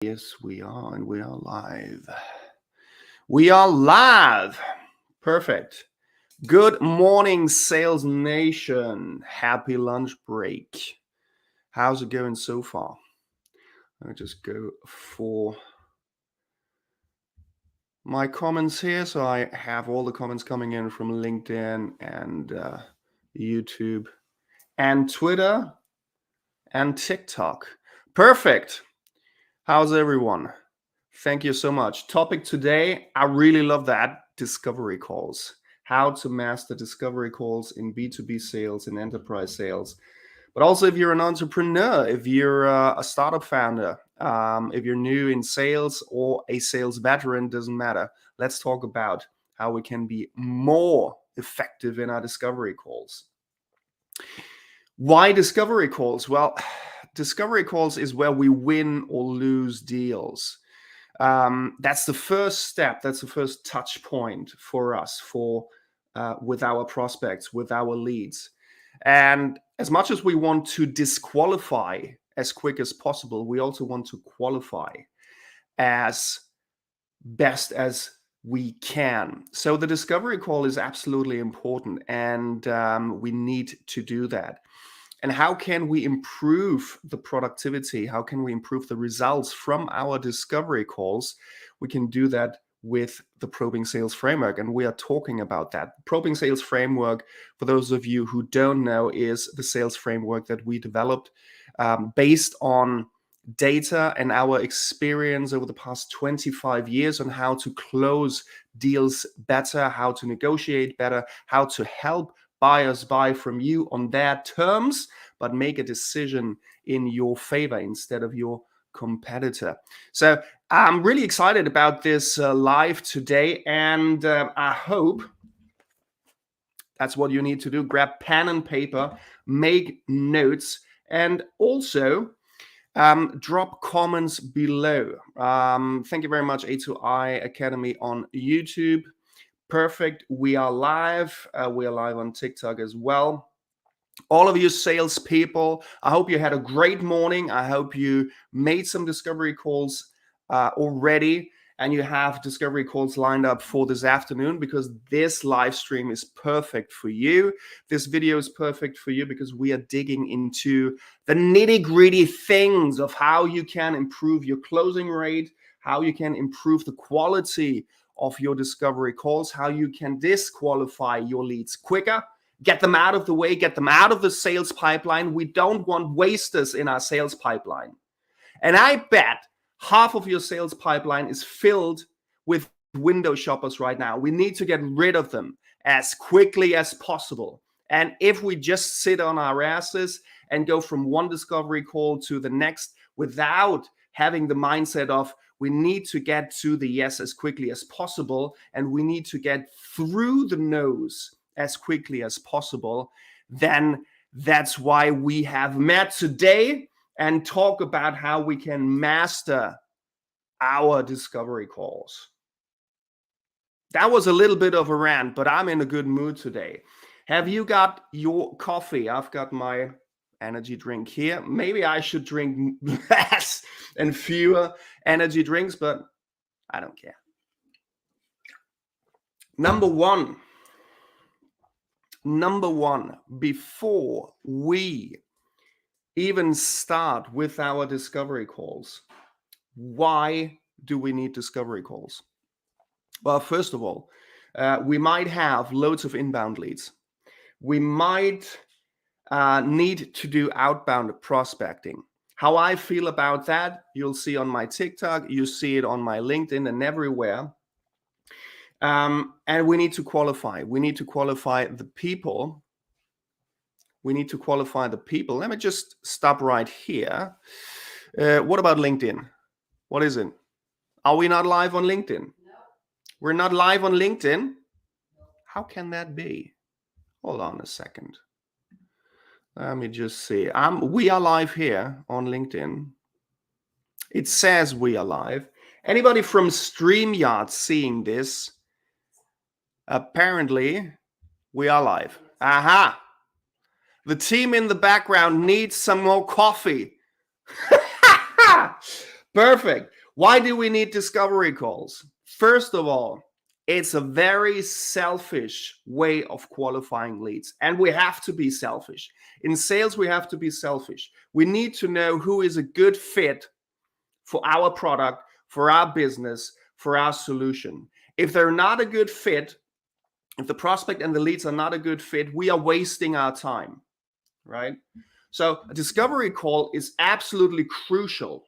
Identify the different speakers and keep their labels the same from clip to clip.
Speaker 1: Yes, we are, and we are live. We are live. Perfect. Good morning, Sales Nation. Happy lunch break. How's it going so far? I'll just go for my comments here. So I have all the comments coming in from LinkedIn and YouTube and Twitter and TikTok. Perfect. How's everyone? Thank you so much. Topic today, I really love that, discovery calls. How to master discovery calls in B2B sales and enterprise sales. But also if you're an entrepreneur, if you're a startup founder, if you're new in sales or a sales veteran, doesn't matter. Let's talk about how we can be more effective in our discovery calls. Why discovery calls? Well, discovery calls is where we win or lose deals. That's the first step. That's the first touch point for us with our prospects, with our leads. And as much as we want to disqualify as quick as possible, we also want to qualify as best as we can. So the discovery call is absolutely important, and we need to do that. And how can we improve the productivity? How can we improve the results from our discovery calls? We can do that with the Probing Sales Framework, and we are talking about that. Probing Sales Framework, for those of you who don't know, is the sales framework that we developed based on data and our experience over the past 25 years on how to close deals better, how to negotiate better, how to help buyers buy from you on their terms, but make a decision in your favor instead of your competitor. So I'm really excited about this live today, and I hope that's what you need to do. Grab pen and paper, make notes, and also drop comments below. Thank you very much, A2I Academy on YouTube. Perfect. We are live. We are live on TikTok as well. All of you salespeople, I hope you had a great morning. I hope you made some discovery calls already, and you have discovery calls lined up for this afternoon, because this live stream is perfect for you. This video is perfect for you because we are digging into the nitty-gritty things of how you can improve your closing rate, how you can improve the quality of your discovery calls, how you can disqualify your leads quicker, get them out of the way, get them out of the sales pipeline. We don't want wasters in our sales pipeline. And I bet half of your sales pipeline is filled with window shoppers right now. We need to get rid of them as quickly as possible. And if we just sit on our asses and go from one discovery call to the next without having the mindset of, we need to get to the yes as quickly as possible, and we need to get through the no's as quickly as possible, then that's why we have met today and talk about how we can master our discovery calls. That was a little bit of a rant, but I'm in a good mood today. Have you got your coffee? I've got my energy drink here. Maybe I should drink less and fewer energy drinks, but I don't care. Number one, before we even start with our discovery calls, why do we need discovery calls? Well, first of all, we might have loads of inbound leads. We might need to do outbound prospecting. How I feel about that, you'll see on my TikTok, you see it on my LinkedIn and everywhere. And we need to qualify. We need to qualify the people. Let me just stop right here. What about LinkedIn? What is it? Are we not live on LinkedIn? No. We're not live on LinkedIn? No. How can that be? Hold on a second. Let me just see. We are live here on LinkedIn. It says we are live. Anybody from StreamYard seeing this? Apparently, we are live. Aha! The team in the background needs some more coffee. Perfect. Why do we need discovery calls? First of all, it's a very selfish way of qualifying leads, and we have to be selfish. In sales, we have to be selfish. We need to know who is a good fit for our product, for our business, for our solution. If they're not a good fit, if the prospect and the leads are not a good fit, we are wasting our time, right? So a discovery call is absolutely crucial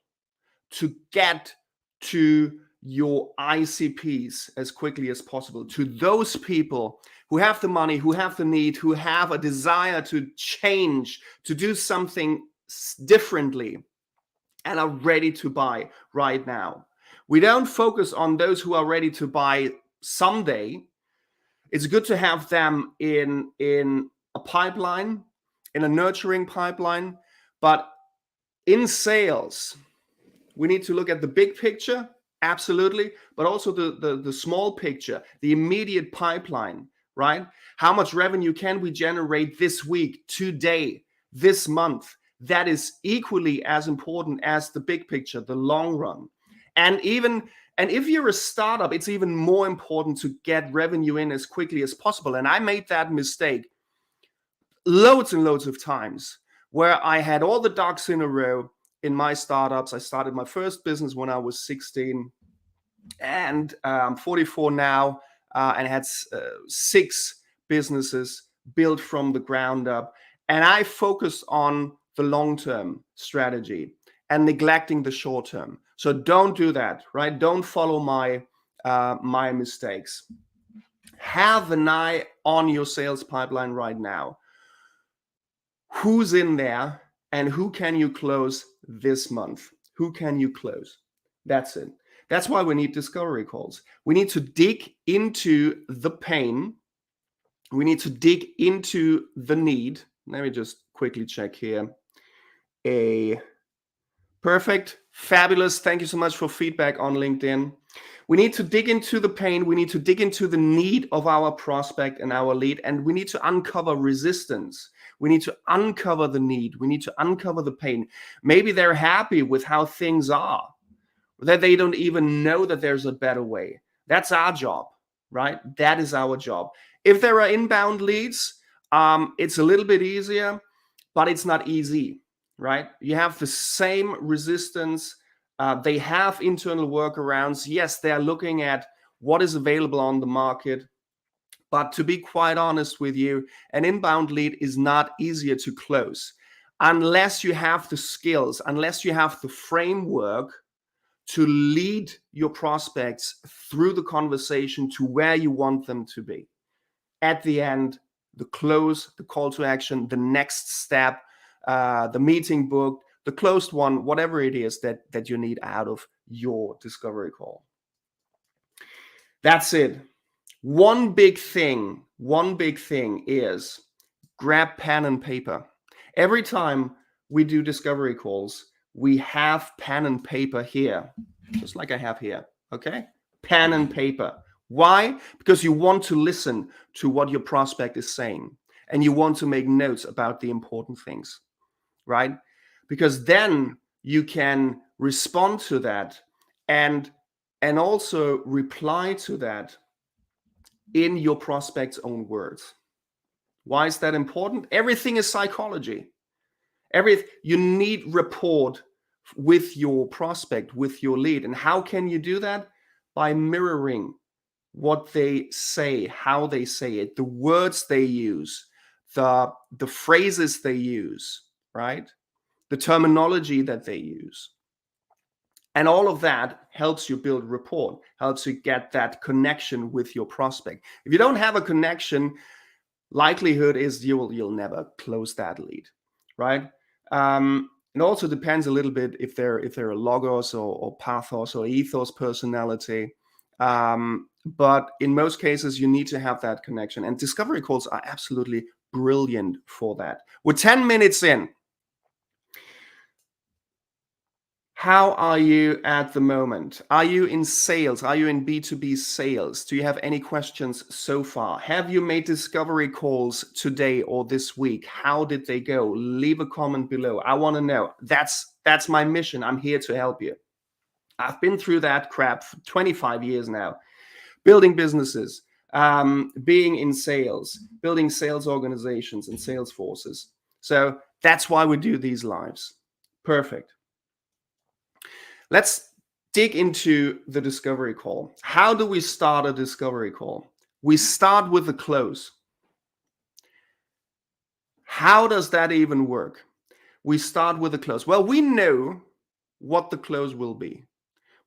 Speaker 1: to get to your ICPs as quickly as possible, to those people who have the money, who have the need, who have a desire to change, to do something differently, and are ready to buy right now. We don't focus on those who are ready to buy someday. It's good to have them in a pipeline, in a nurturing pipeline, but in sales, we need to look at the big picture, absolutely, but also the small picture, the immediate pipeline, right? How much revenue can we generate this week, today, this month? That is equally as important as the big picture, the long run. And if you're a startup, it's even more important to get revenue in as quickly as possible. And I made that mistake loads and loads of times where I had all the ducks in a row in my startups. I started my first business when I was 16, and I'm 44 now, and I had 6 businesses built from the ground up. And I focused on the long-term strategy and neglecting the short-term. So don't do that, right? Don't follow my mistakes. Have an eye on your sales pipeline right now. Who's in there and who can you close this month? Who can you close? That's it. That's why we need discovery calls. We need to dig into the pain. We need to dig into the need. Let me just quickly check here. Perfect. Fabulous. Thank you so much for feedback on LinkedIn. We need to dig into the pain. We need to dig into the need of our prospect and our lead, and we need to uncover resistance. We need to uncover the need. We need to uncover the pain. Maybe they're happy with how things are, that they don't even know that there's a better way. That's our job, right? That is our job. If there are inbound leads, it's a little bit easier, but it's not easy, right? You have the same resistance. They have internal workarounds. Yes, they are looking at what is available on the market. But to be quite honest with you, an inbound lead is not easier to close unless you have the skills, unless you have the framework to lead your prospects through the conversation to where you want them to be. At the end, the close, the call to action, the next step, the meeting booked, the closed one, whatever it is that you need out of your discovery call. That's it. One big thing is grab pen and paper. Every time we do discovery calls, we have pen and paper here, just like I have here, okay? Pen and paper. Why? Because you want to listen to what your prospect is saying, and you want to make notes about the important things, right? Because then you can respond to that and also reply to that in your prospect's own words. Why is that important? Everything is psychology. You need rapport with your prospect, with your lead. And how can you do that? By mirroring what they say, how they say it, the words they use, the phrases they use, right? The terminology that they use. And all of that helps you build rapport, helps you get that connection with your prospect. If you don't have a connection, likelihood is you'll never close that lead, right? It also depends a little bit if they're a logos or pathos or ethos personality. But in most cases, you need to have that connection. And discovery calls are absolutely brilliant for that. We're 10 minutes in. How are you at the moment? Are you in sales? Are you in B2B sales? Do you have any questions so far? Have you made discovery calls today or this week? How did they go? Leave a comment below. I want to know. That's my mission. I'm here to help you. I've been through that crap for 25 years now, building businesses, being in sales, building sales organizations and sales forces. So that's why we do these lives. Perfect. Let's dig into the discovery call. How do we start a discovery call? We start with the close. How does that even work? We start with the close. Well, we know what the close will be.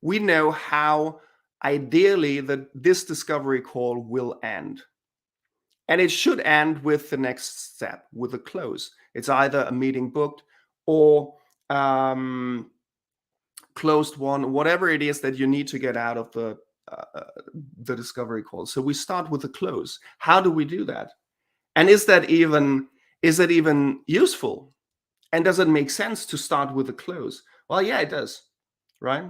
Speaker 1: We know how ideally this discovery call will end. And it should end with the next step, with a close. It's either a meeting booked or closed one, whatever it is that you need to get out of the discovery call. So we start with a close. How do we do that? And is that even useful? And does it make sense to start with a close? Well, yeah, it does, right?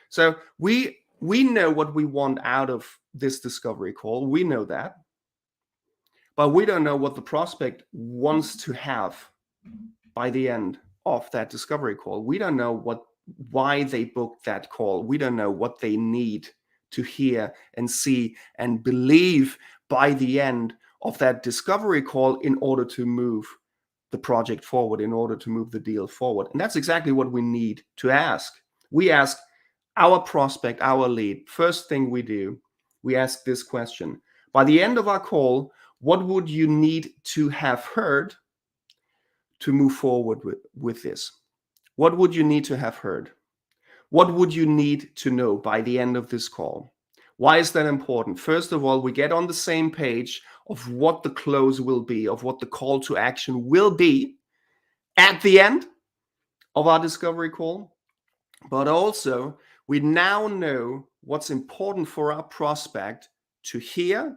Speaker 1: So we know what we want out of this discovery call. We know that. But we don't know what the prospect wants to have by the end of that discovery call. We don't know why they booked that call. We don't know what they need to hear and see and believe by the end of that discovery call in order to move the project forward, in order to move the deal forward. And that's exactly what we need to ask. We ask our prospect, our lead, first thing we do, we ask this question. By the end of our call, what would you need to have heard to move forward with this? What would you need to have heard? What would you need to know by the end of this call? Why is that important? First of all, we get on the same page of what the close will be, of what the call to action will be at the end of our discovery call. But also, we now know what's important for our prospect to hear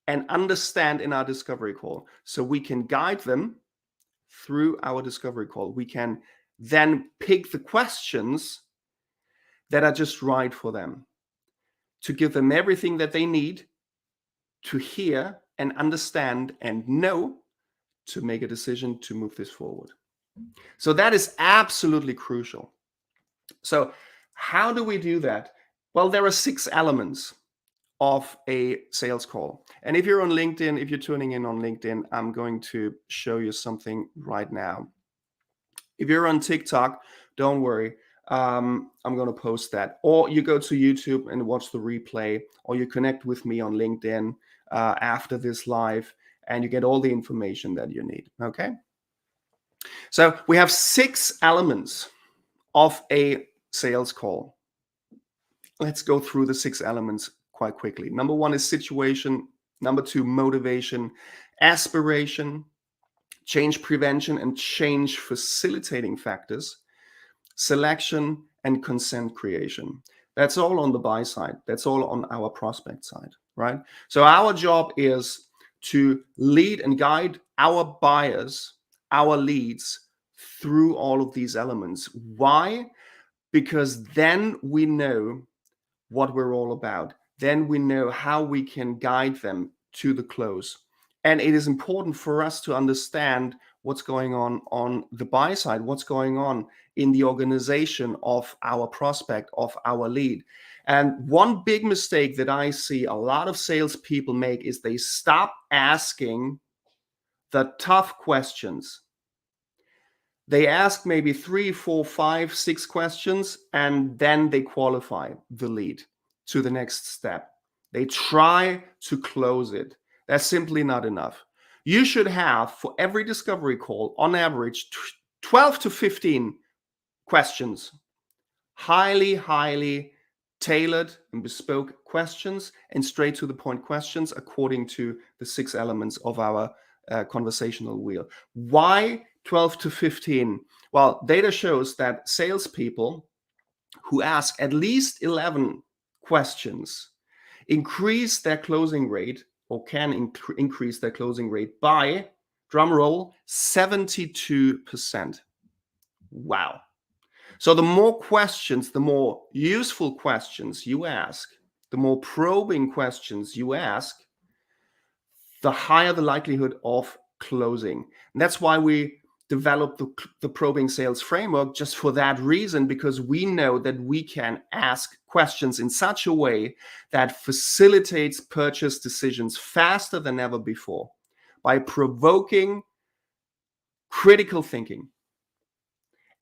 Speaker 1: and understand in our discovery call. So we can guide them through our discovery call. We can then pick the questions that are just right for them, to give them everything that they need to hear and understand and know to make a decision to move this forward. So that is absolutely crucial. So how do we do that? Well, there are 6 elements of a sales call. And if you're on LinkedIn, if you're tuning in on LinkedIn, I'm going to show you something right now. If you're on TikTok, don't worry. I'm going to post that. Or you go to YouTube and watch the replay, or you connect with me on LinkedIn after this live, and you get all the information that you need. Okay? So we have 6 elements of a sales call. Let's go through the 6 elements quite quickly. Number 1 is situation. Number 2, motivation, aspiration, change prevention and change facilitating factors, selection, and consent creation. That's all on the buy side. That's all on our prospect side, right? So our job is to lead and guide our buyers, our leads through all of these elements. Why? Because then we know what we're all about. Then we know how we can guide them to the close. And it is important for us to understand what's going on the buy side, what's going on in the organization of our prospect, of our lead. And one big mistake that I see a lot of salespeople make is they stop asking the tough questions. They ask maybe 3, 4, 5, 6 questions, and then they qualify the lead to the next step. They try to close it. That's simply not enough. You should have, for every discovery call, on average, 12 to 15 questions. Highly tailored and bespoke questions and straight to the point questions according to the 6 elements of our conversational wheel. Why 12 to 15? Well, data shows that salespeople who ask at least 11 questions increase their closing rate, or can increase their closing rate by, drum roll, 72%. Wow. So the more questions, the more useful questions you ask, the more probing questions you ask, the higher the likelihood of closing. And that's why we developed the probing sales framework just for that reason, because we know that we can ask questions in such a way that facilitates purchase decisions faster than ever before by provoking critical thinking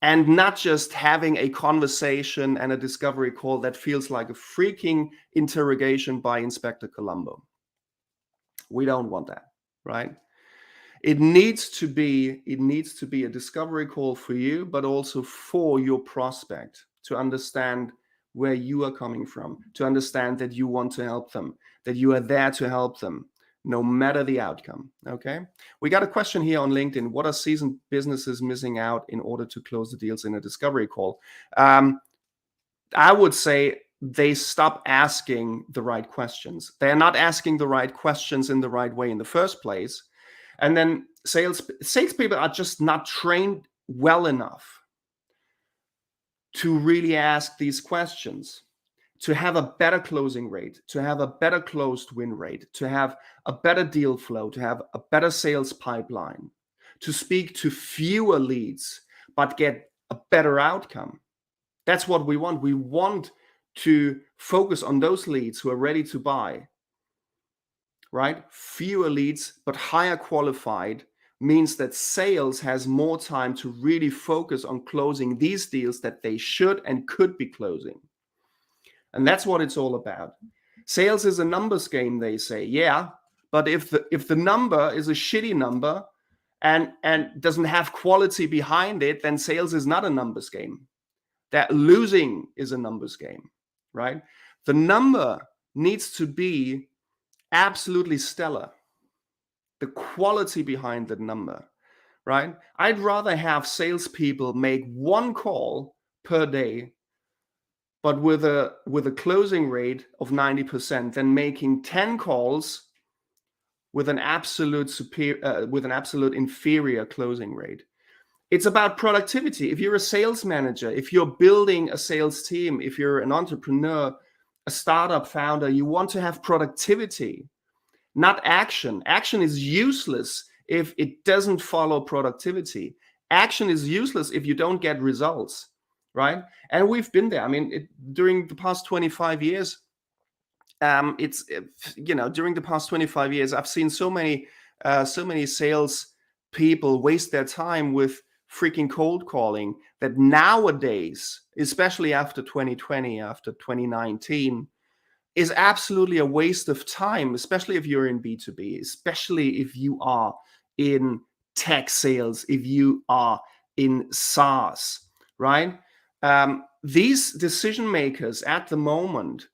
Speaker 1: and not just having a conversation and a discovery call that feels like a freaking interrogation by Inspector Columbo. We don't want that, right? It needs to be a discovery call for you, but also for your prospect to understand where you are coming from, to understand that you want to help them, that you are there to help them, no matter the outcome. Okay. We got a question here on LinkedIn. What are seasoned businesses missing out in order to close the deals in a discovery call? I would say they stop asking the right questions. They're not asking the right questions in the right way in the first place. And then salespeople are just not trained well enough to really ask these questions, to have a better closing rate, to have a better closed win rate, to have a better deal flow, to have a better sales pipeline, to speak to fewer leads, but get a better outcome. That's what we want. We want to focus on those leads who are ready to buy. Right? Fewer leads, but higher qualified means that sales has more time to really focus on closing these deals that they should and could be closing. And that's what it's all about. Sales is a numbers game, they say. Yeah, but if the number is a shitty number and doesn't have quality behind it, then sales is not a numbers game. That losing is a numbers game, right? The number needs to be absolutely stellar. The quality behind the number, right? I'd rather have salespeople make one call per day, but with a closing rate of 90% than making 10 calls with an absolute inferior closing rate. It's about productivity. If you're a sales manager, if you're building a sales team, if you're an entrepreneur, a startup founder, you want to have productivity, not action. Action is useless if it doesn't follow productivity. Action is useless if you don't get results, right? And we've been there. I mean, during the past 25 years, during the past 25 years, I've seen so many sales people waste their time with freaking cold calling that nowadays, especially after 2020, after 2019, is absolutely a waste of time, especially if you're in B2B, especially if you are in tech sales, if you are in SaaS, right? These decision makers at the moment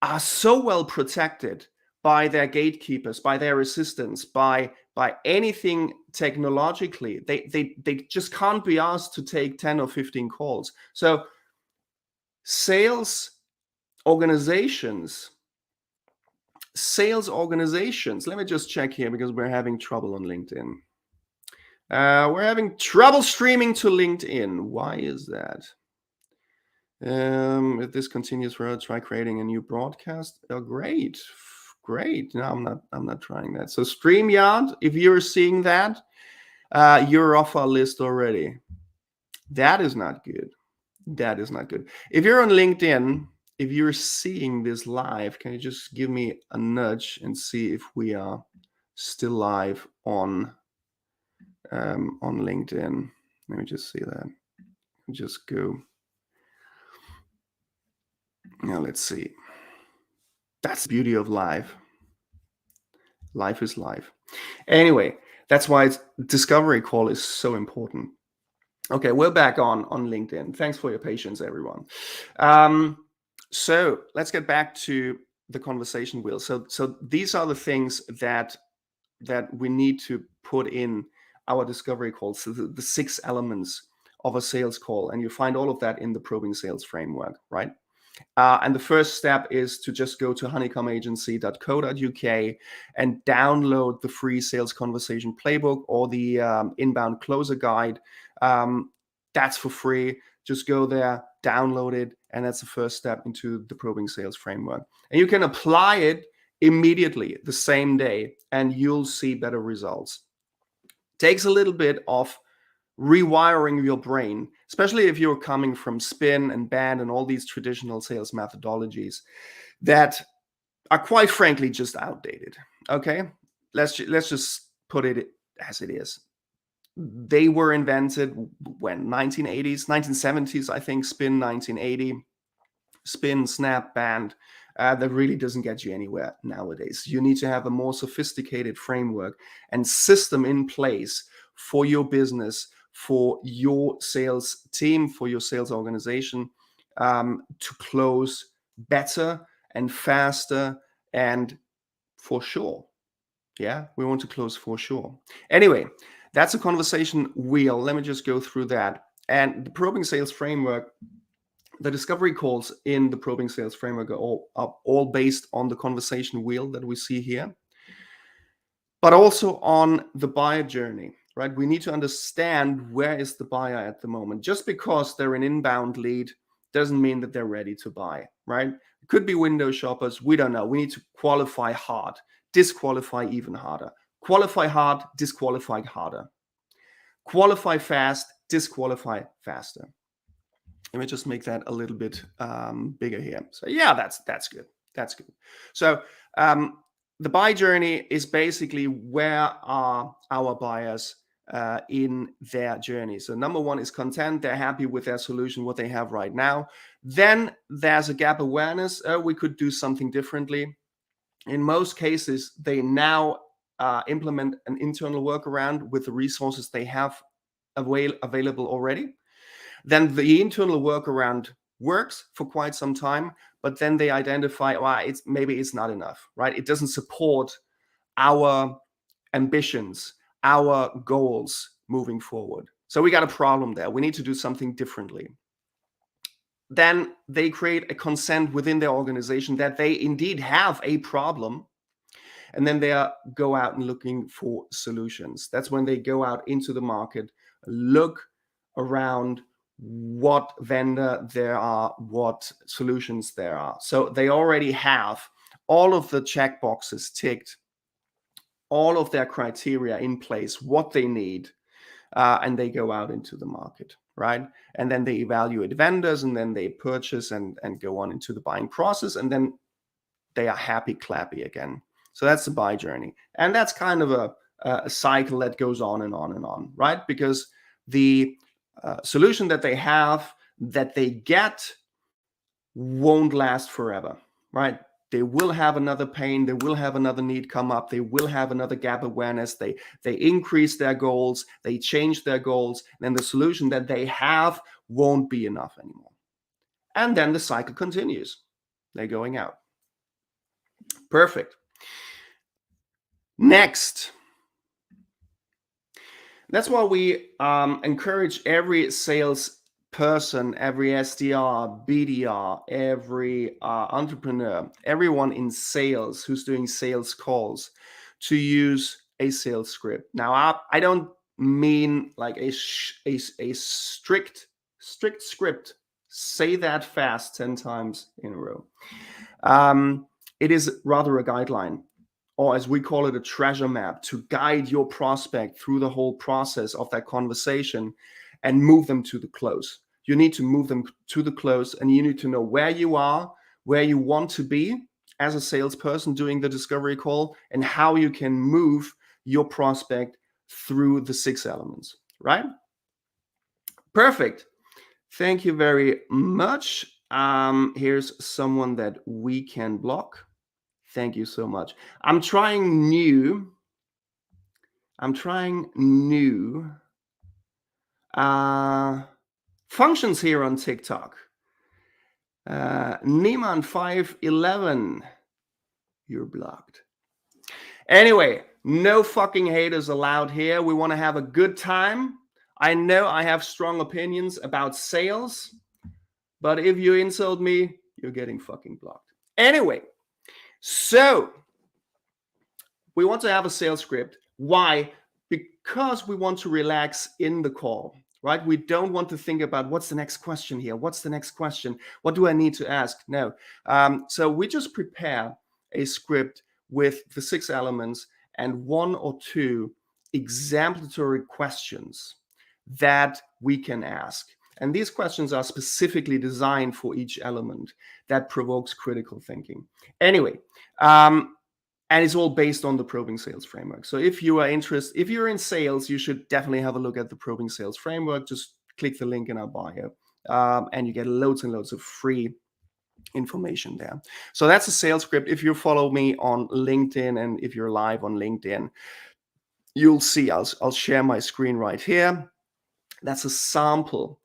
Speaker 1: are so well protected by their gatekeepers, by their assistants, by anything technologically. They just can't be asked to take 10 or 15 calls. So sales organizations, let me just check here because we're having trouble on LinkedIn. We're having trouble streaming to LinkedIn. Why is that? If this continues further, try creating a new broadcast. Oh, great. No, I'm not trying that. So StreamYard, if you're seeing that, you're off our list already. That is not good. If you're on LinkedIn, if you're seeing this live, can you just give me a nudge and see if we are still live on LinkedIn? Let me just see that. Just go. Now let's see. That's the beauty of live. Life is live. Anyway, that's why discovery call is so important. Okay, we're back on LinkedIn. Thanks for your patience, everyone. So let's get back to the conversation wheel. So these are the things that we need to put in our discovery calls. So the 6 elements of a sales call, and you find all of that in the probing sales framework, right? And the first step is to just go to honeycombagency.co.uk and download the free sales conversation playbook or the inbound closer guide. That's for free. Just go there, download it, and that's the first step into the probing sales framework. And you can apply it immediately, the same day, and you'll see better results. Takes a little bit of rewiring your brain, especially if you're coming from spin and band and all these traditional sales methodologies that are quite frankly just outdated. Okay, let's just put it as it is. They were invented when 1980s, 1970s, I think. Spin 1980, spin, snap, band. That really doesn't get you anywhere nowadays. You need to have a more sophisticated framework and system in place for your business, for your sales team, for your sales organization, to close better and faster and for sure. Yeah, we want to close for sure. Anyway, that's a conversation wheel. Let me just go through that. And the probing sales framework, the discovery calls in the probing sales framework are all based on the conversation wheel that we see here, but also on the buyer journey, right? We need to understand where is the buyer at the moment. Just because they're an inbound lead doesn't mean that they're ready to buy, right? It could be window shoppers. We don't know. We need to qualify hard, disqualify even harder. Qualify hard, disqualify harder. Qualify fast, disqualify faster. Let me just make that a little bit bigger here. So yeah, that's good. That's good. So the buy journey is basically where are our buyers in their journey. So number one is content. They're happy with their solution, what they have right now. Then there's a gap awareness. We could do something differently. In most cases, they now implement an internal workaround with the resources they have available already. Then the internal workaround works for quite some time, but then they identify, well, maybe it's not enough, right? It doesn't support our ambitions, our goals moving forward. So we got a problem there. We need to do something differently. Then they create a consent within their organization that they indeed have a problem. And then they go out and looking for solutions. That's when they go out into the market, look around what vendor there are, what solutions there are. So they already have all of the check boxes ticked, all of their criteria in place, what they need, and they go out into the market, right? And then they evaluate vendors, and then they purchase and go on into the buying process, and then they are happy clappy again. So that's the buy journey. And that's kind of a cycle that goes on and on and on, right? Because the solution that they have, that they get, won't last forever, right? They will have another pain. They will have another need come up. They will have another gap awareness. They increase their goals. They change their goals. Then the solution that they have won't be enough anymore. And then the cycle continues. They're going out. Perfect. Next. That's why we encourage every sales person, every SDR, BDR, every entrepreneur, everyone in sales who's doing sales calls to use a sales script. Now, I don't mean like a strict script. Say that fast 10 times in a row. It is rather a guideline, or as we call it, a treasure map, to guide your prospect through the whole process of that conversation and move them to the close. You need to move them to the close, and you need to know where you are, where you want to be as a salesperson doing the discovery call, and how you can move your prospect through the 6 elements, right? Perfect. Thank you very much. Here's someone that we can block. Thank you so much. I'm trying new functions here on TikTok. Nieman 511, you're blocked. Anyway, no fucking haters allowed here. We want to have a good time. I know I have strong opinions about sales, but if you insult me, you're getting fucking blocked. Anyway, so we want to have a sales script. Why? Because we want to relax in the call, right? We don't want to think about what's the next question here? What's the next question? What do I need to ask? No. So we just prepare a script with the 6 elements and 1 or 2 exemplary questions that we can ask. And these questions are specifically designed for each element that provokes critical thinking. Anyway, and it's all based on the probing sales framework. So if you are interested, if you're in sales, you should definitely have a look at the probing sales framework. Just click the link in our bio, and you get loads and loads of free information there. So that's a sales script. If you follow me on LinkedIn, and if you're live on LinkedIn, you'll see, I'll share my screen right here. That's a sample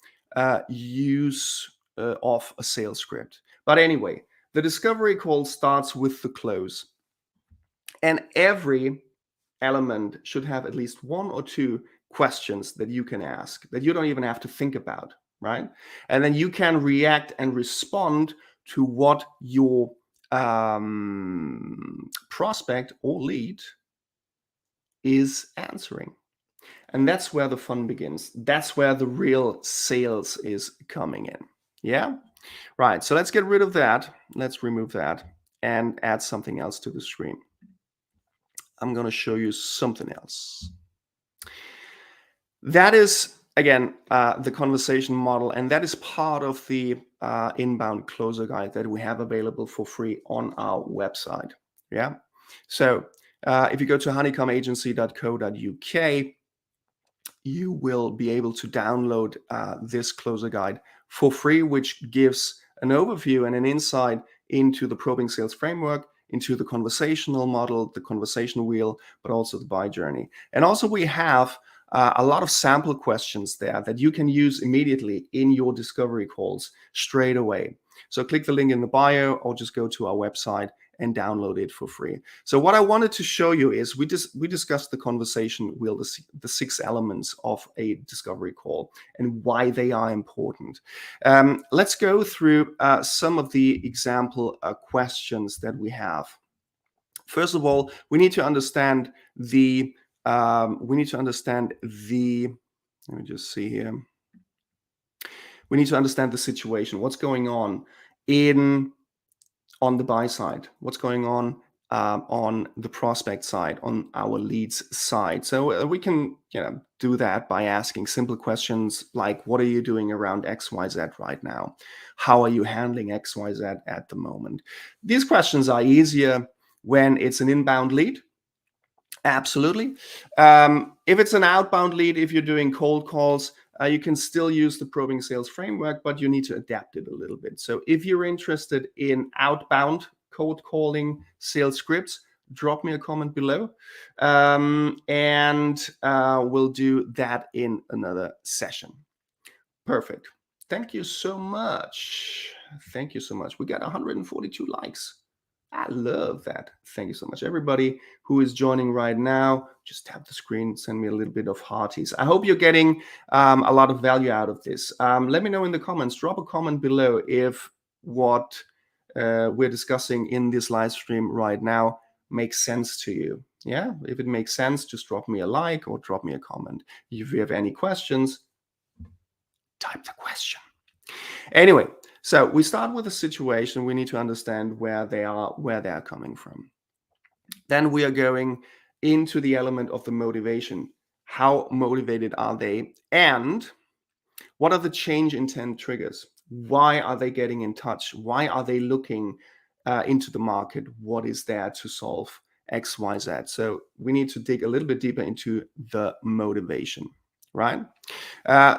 Speaker 1: use of a sales script. But anyway, the discovery call starts with the close. And every element should have at least one or two questions that you can ask, that you don't even have to think about, right? And then you can react and respond to what your prospect or lead is answering. And that's where the fun begins. That's where the real sales is coming in. Yeah? Right. So let's get rid of that. Let's remove that and add something else to the screen. I'm going to show you something else. That is, again, the conversation model, and that is part of the inbound closer guide that we have available for free on our website. Yeah. So if you go to honeycombagency.co.uk, you will be able to download this closer guide for free, which gives an overview and an insight into the probing sales framework, into the conversational model, the conversation wheel, but also the buy journey. And also we have a lot of sample questions there that you can use immediately in your discovery calls straight away. So click the link in the bio or just go to our website and download it for free. So what I wanted to show you is we discussed the conversation wheel, the 6 elements of a discovery call and why they are important. Let's go through some of the example questions that we have. First of all, we need to understand the let me just see here. We need to understand the situation. What's going on on the buy side? What's going on the prospect side, on our leads side? So we can do that by asking simple questions like, what are you doing around XYZ right now? How are you handling XYZ at the moment? These questions are easier when it's an inbound lead. Absolutely. If it's an outbound lead, if you're doing cold calls, you can still use the probing sales framework, but you need to adapt it a little bit. So if you're interested in outbound cold calling sales scripts, drop me a comment below, and we'll do that in another session. Perfect. Thank you so much. Thank you so much. We got 142 likes. I love that. Thank you so much. Everybody who is joining right now, just tap the screen, send me a little bit of hearties. I hope you're getting a lot of value out of this. Let me know in the comments. Drop a comment below if what we're discussing in this live stream right now makes sense to you. Yeah, if it makes sense, just drop me a like or drop me a comment. If you have any questions, type the question. Anyway, so we start with a situation. We need to understand where they are coming from. Then we are going into the element of the motivation. How motivated are they? And what are the change intent triggers? Why are they getting in touch? Why are they looking into the market? What is there to solve X, Y, Z? So we need to dig a little bit deeper into the motivation, right?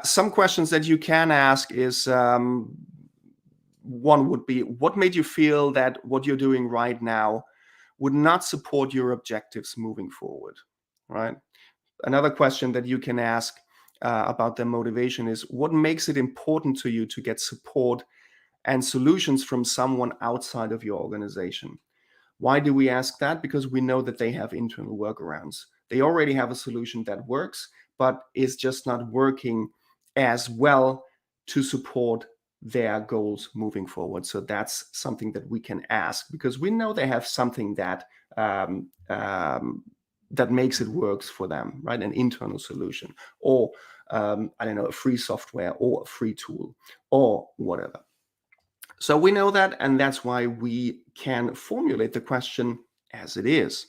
Speaker 1: Some questions that you can ask is, one would be, what made you feel that what you're doing right now would not support your objectives moving forward, right? Another question that you can ask about their motivation is, what makes it important to you to get support and solutions from someone outside of your organization? Why do we ask that? Because we know that they have internal workarounds. They already have a solution that works, but is just not working as well to support their goals moving forward. So that's something that we can ask, because we know they have something that that makes it works for them, right? An internal solution, or I don't know, a free software or a free tool or whatever. So we know that, and that's why we can formulate the question as it is.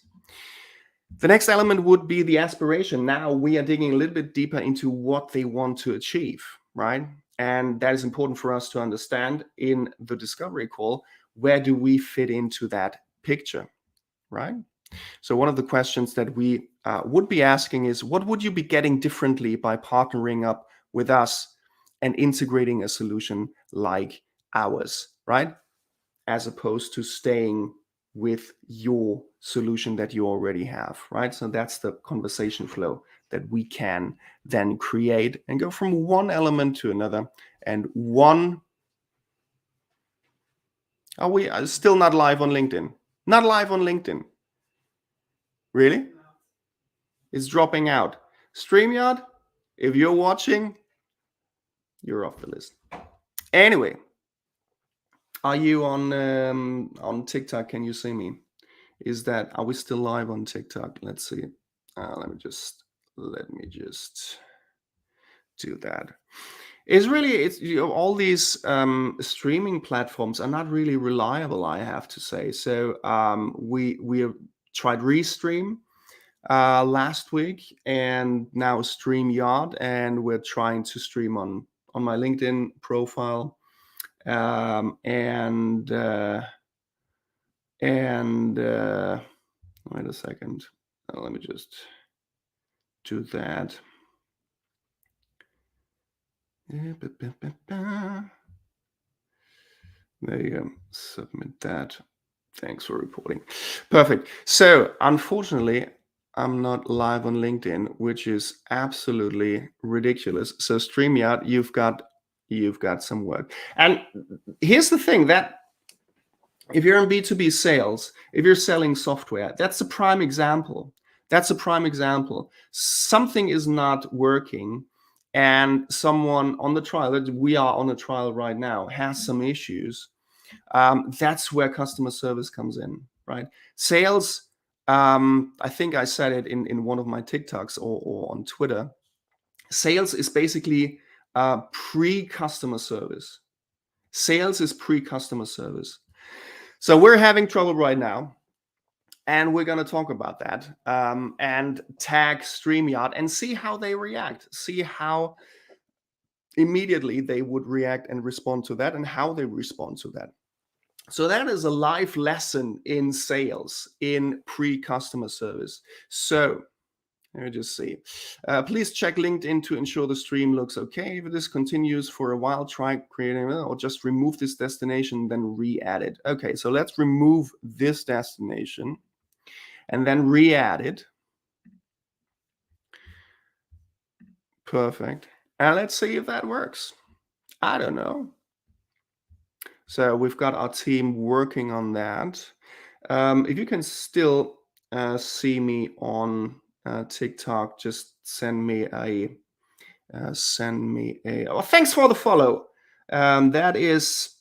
Speaker 1: The next element would be the aspiration. Now we are digging a little bit deeper into what they want to achieve, right? And that is important for us to understand in the discovery call. Where do we fit into that picture, right? So one of the questions that we would be asking is, what would you be getting differently by partnering up with us and integrating a solution like ours, right? As opposed to staying with your solution that you already have, right? So that's the conversation flow that we can then create and go from one element to another. And are we still not live on LinkedIn? Not live on LinkedIn. Really? It's dropping out. StreamYard, if you're watching, you're off the list. Anyway, are you on TikTok? Can you see me? Are we still live on TikTok? Let's see. Let me just do that. All these streaming platforms are not really reliable, I have to say. So we have tried Restream last week, and now StreamYard, and we're trying to stream on my LinkedIn profile, and wait a second, let me just do that. There you go. Submit that. Thanks for reporting. Perfect. So unfortunately, I'm not live on LinkedIn, which is absolutely ridiculous. So StreamYard, you've got some work. And here's the thing, that if you're in B2B sales, if you're selling software, that's a prime example. Something is not working, and someone on the trial, that we are on a trial right now, has some issues. That's where customer service comes in, right? Sales, I think I said it in one of my TikToks or on Twitter. Sales is basically pre-customer service. Sales is pre-customer service. So we're having trouble right now, and we're going to talk about that and tag StreamYard and see how they react. See how immediately they would react and respond to that, and how they respond to that. So that is a live lesson in sales, in pre-customer service. So let me just see. Please check LinkedIn to ensure the stream looks okay. If this continues for a while, try creating or just remove this destination, then re-add it. Okay, so let's remove this destination and then re-add it. Perfect. And let's see if that works. I don't know. So we've got our team working on that. If you can still see me on TikTok, just send me a oh, thanks for the follow. That is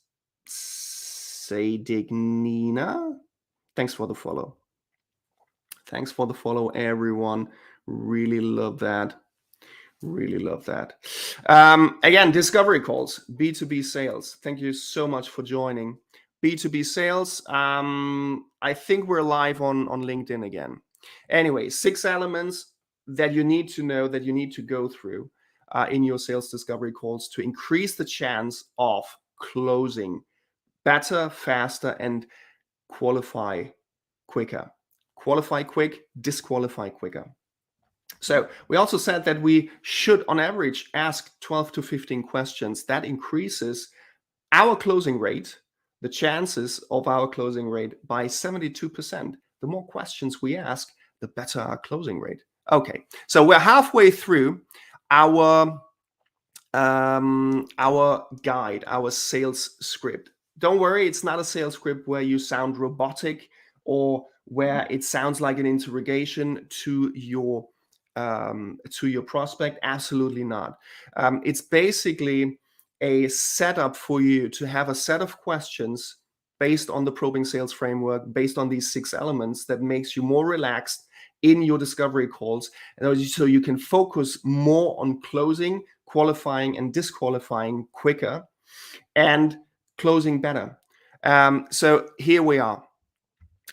Speaker 1: Sadignina. Thanks for the follow. Thanks for the follow, everyone. Really love that. Really love that. Again, discovery calls, B2B sales. Thank you so much for joining. B2B sales. I think we're live on LinkedIn again. Anyway, 6 elements that you need to know, that you need to go through in your sales discovery calls to increase the chance of closing better, faster, and qualify quicker. Qualify quick, disqualify quicker. So we also said that we should, on average, ask 12 to 15 questions. That increases our closing rate, the chances of our closing rate, by 72%. The more questions we ask, the better our closing rate. Okay, so we're halfway through our guide, our sales script. Don't worry, it's not a sales script where you sound robotic or where it sounds like an interrogation to your prospect. Absolutely not. It's basically a setup for you to have a set of questions based on the probing sales framework, based on these 6 elements, that makes you more relaxed in your discovery calls, and so you can focus more on closing, qualifying, and disqualifying quicker, and closing better. So here we are.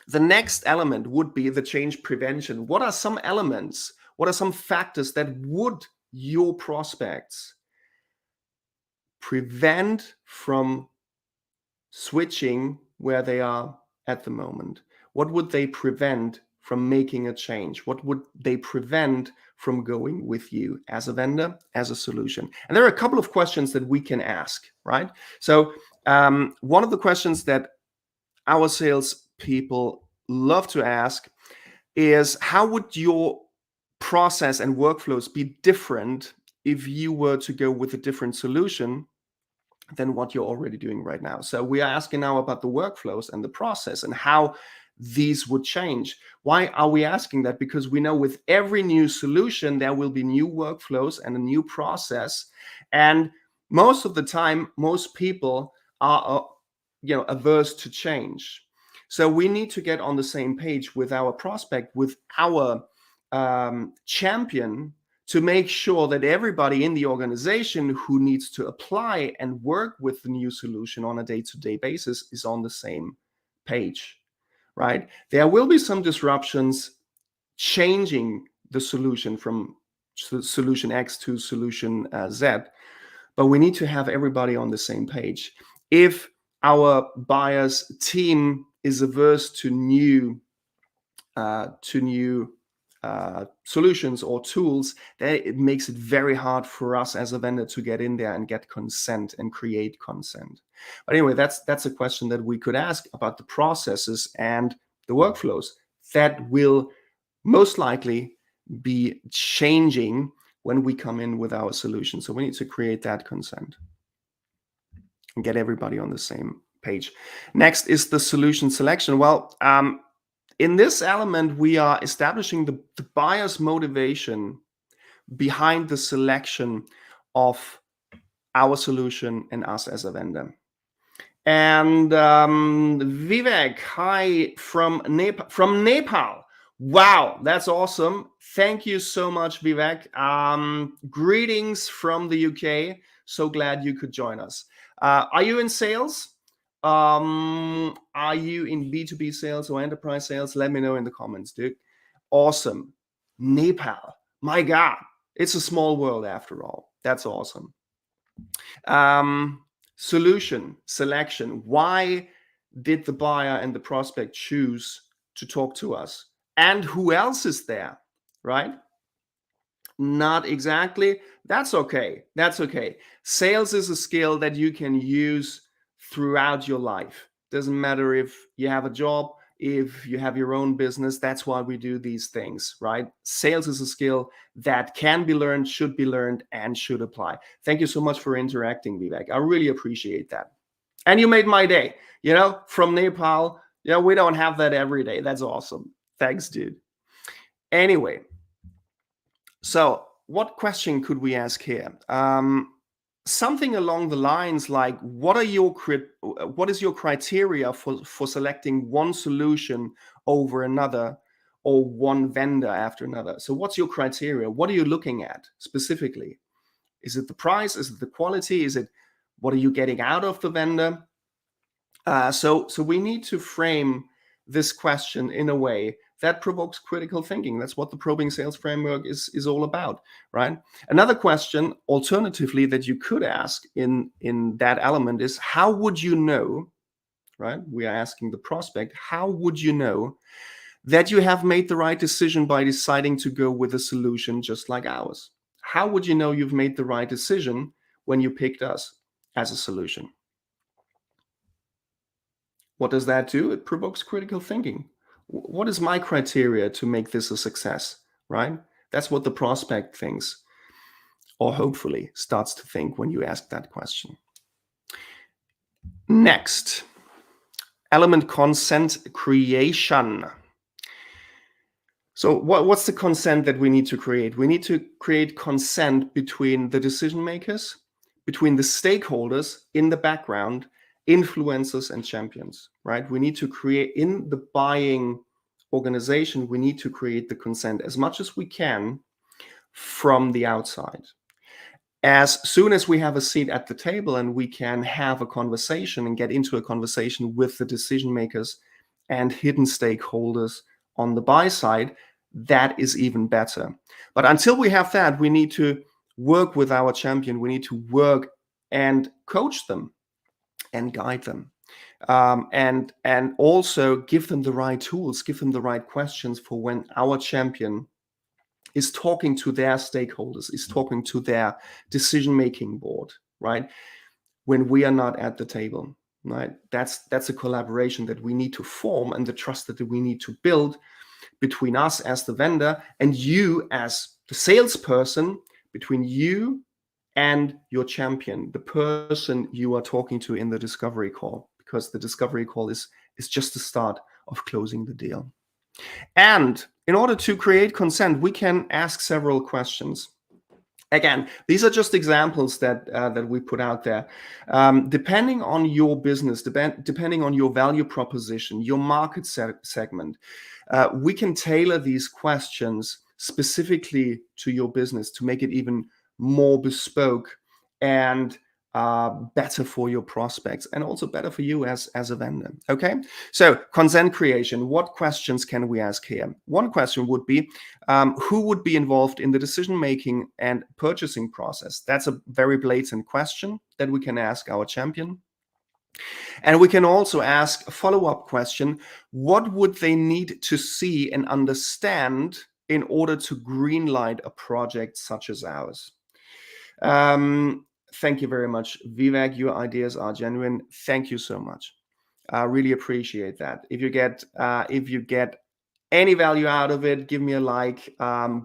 Speaker 1: The next element would be the change prevention. What are some elements? What are some factors that would your prospects prevent from switching where they are at the moment? What would they prevent from making a change? What would they prevent from going with you as a vendor, as a solution? And there are a couple of questions that we can ask, right? So one of the questions that our sales people love to ask is, how would your process and workflows be different if you were to go with a different solution than what you're already doing right now? So we are asking now about the workflows and the process and how these would change. Why are we asking that? Because we know with every new solution, there will be new workflows and a new process. And most of the time, most people are averse to change. So we need to get on the same page with our prospect, with our champion, to make sure that everybody in the organization who needs to apply and work with the new solution on a day-to-day basis is on the same page, right? There will be some disruptions changing the solution from solution X to solution Z, but we need to have everybody on the same page. If our buyers team is averse to new solutions or tools, then it makes it very hard for us as a vendor to get in there and get consent and create consent. But anyway, that's a question that we could ask about the processes and the workflows that will most likely be changing when we come in with our solution. So we need to create that consent and get everybody on the same page. Next is the solution selection. Well, in this element, we are establishing the buyer's motivation behind the selection of our solution and us as a vendor. And Vivek, hi from Nepal. Wow, that's awesome. Thank you so much, Vivek. Greetings from the UK. So glad you could join us. Are you in sales? Are you in B2B sales or enterprise sales? Let me know in the comments, dude. Awesome. Nepal. My God, it's a small world after all. That's awesome. Solution selection. Why did the buyer and the prospect choose to talk to us? And who else is there, right? Not exactly. That's okay. That's okay. Sales is a skill that you can use throughout your life. Doesn't matter if you have a job, if you have your own business. That's why we do these things, right? Sales is a skill that can be learned, should be learned, and should apply. Thank you so much for interacting, Vivek. I really appreciate that. And you made my day, from Nepal. We don't have that every day. That's awesome. Thanks, dude. Anyway, so what question could we ask here? Something along the lines like, what is your criteria for selecting one solution over another, or one vendor after another? So what's your criteria? What are you looking at specifically? Is it the price? Is it the quality? Is it what are you getting out of the vendor? So we need to frame this question in a way that provokes critical thinking. That's what the probing sales framework is all about, right? Another question, alternatively, that you could ask in that element is, how would you know, right? We are asking the prospect, how would you know that you have made the right decision by deciding to go with a solution just like ours? How would you know you've made the right decision when you picked us as a solution? What does that do? It provokes critical thinking. What is my criteria to make this a success, right? That's what the prospect thinks, or hopefully starts to think when you ask that question. Next, element consent creation. So what's the consent that we need to create? We need to create consent between the decision makers, between the stakeholders in the background, influencers and champions, right? We need to create, in the buying organization, we need to create the consent as much as we can from the outside. As soon as we have a seat at the table and we can have a conversation and get into a conversation with the decision makers and hidden stakeholders on the buy side, that is even better. But until we have that, we need to work with our champion. We need to work and coach them and guide them. And also give them the right tools, give them the right questions for when our champion is talking to their stakeholders, is talking to their decision-making board, right? When we are not at the table, right? That's a collaboration that we need to form, and the trust that we need to build between us as the vendor and you as the salesperson, between you and your champion, the person you are talking to in the discovery call, because the discovery call is just the start of closing the deal. And in order to create consent, we can ask several questions. Again, these are just examples that we put out there. Depending on your business, depending on your value proposition, your market segment, we can tailor these questions specifically to your business to make it even more bespoke and better for your prospects, and also better for you as a vendor. Okay, so consent creation. What questions can we ask here? One question would be, who would be involved in the decision-making and purchasing process? That's a very blatant question that we can ask our champion. And we can also ask a follow-up question: what would they need to see and understand in order to greenlight a project such as ours? Thank you very much, Vivek. Your ideas are genuine. Thank you so much. I really appreciate that. If you get any value out of it, give me a like.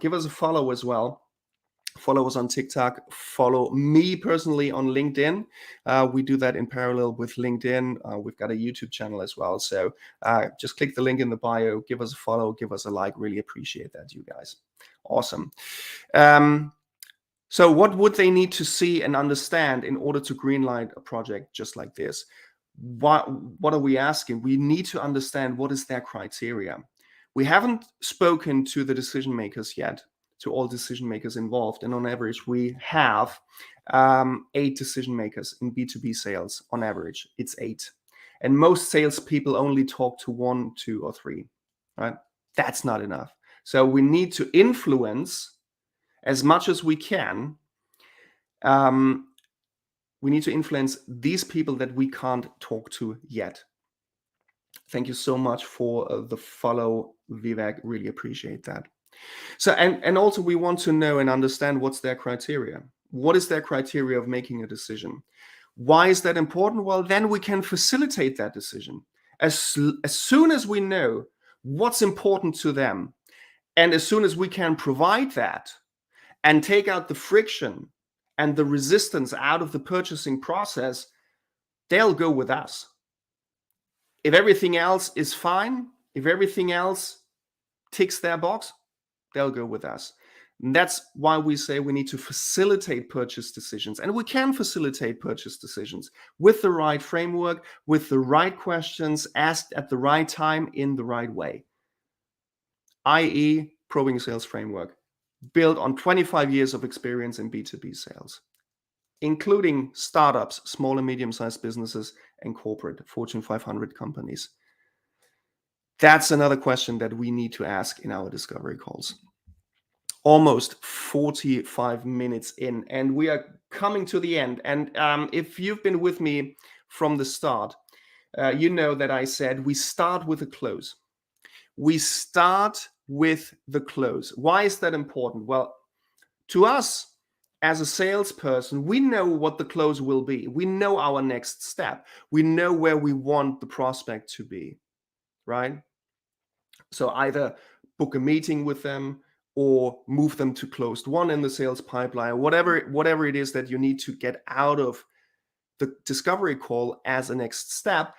Speaker 1: Give us a follow as well. Follow us on TikTok. Follow me personally on LinkedIn. We do that in parallel with LinkedIn. We've got a YouTube channel as well. So just click the link in the bio. Give us a follow. Give us a like. Really appreciate that, you guys. Awesome. So what would they need to see and understand in order to greenlight a project just like this? What are we asking? We need to understand what is their criteria. We haven't spoken to the decision makers yet, to all decision makers involved. And on average, we have 8 decision makers in B2B sales. On average, it's 8. And most salespeople only talk to 1, 2, or 3, right? That's not enough. So we need to influence as much as we can. We need to influence these people that we can't talk to yet. Thank you so much for the follow, Vivek. Really appreciate that. So, and also we want to know and understand what's their criteria. What is their criteria of making a decision? Why is that important? Well, then we can facilitate that decision. As soon as we know what's important to them, and as soon as we can provide that and take out the friction and the resistance out of the purchasing process, they'll go with us. If everything else is fine, if everything else ticks their box, they'll go with us. And that's why we say we need to facilitate purchase decisions. And we can facilitate purchase decisions with the right framework, with the right questions asked at the right time in the right way, i.e. probing sales framework, built on 25 years of experience in B2B sales, including startups, small and medium-sized businesses, and corporate Fortune 500 companies. That's another question that we need to ask in our discovery calls. Almost 45 minutes in, and we are coming to the end. And if you've been with me from the start, you know that I said we start with a close. We start with the close. Why is that important? Well, to us as a salesperson, we know what the close will be. We know our next step. We know where we want the prospect to be, right? So either book a meeting with them or move them to closed one in the sales pipeline, whatever it is that you need to get out of the discovery call as a next step.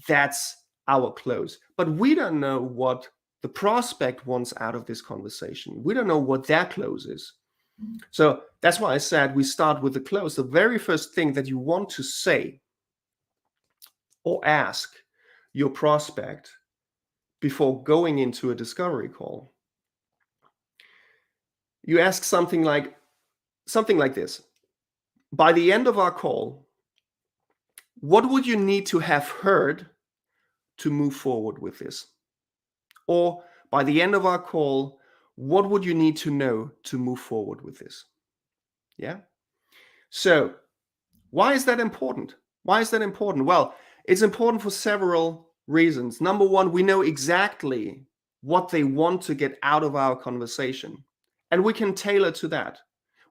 Speaker 1: That's our close. But we don't know what the prospect wants out of this conversation. We don't know what their close is. So that's why I said we start with the close. The very first thing that you want to say or ask your prospect before going into a discovery call, you ask something like this: by the end of our call, what would you need to have heard to move forward with this? Or by the end of our call, what would you need to know to move forward with this? Yeah. So why is that important? Why is that important? Well, it's important for several reasons. Number one, we know exactly what they want to get out of our conversation, and we can tailor to that.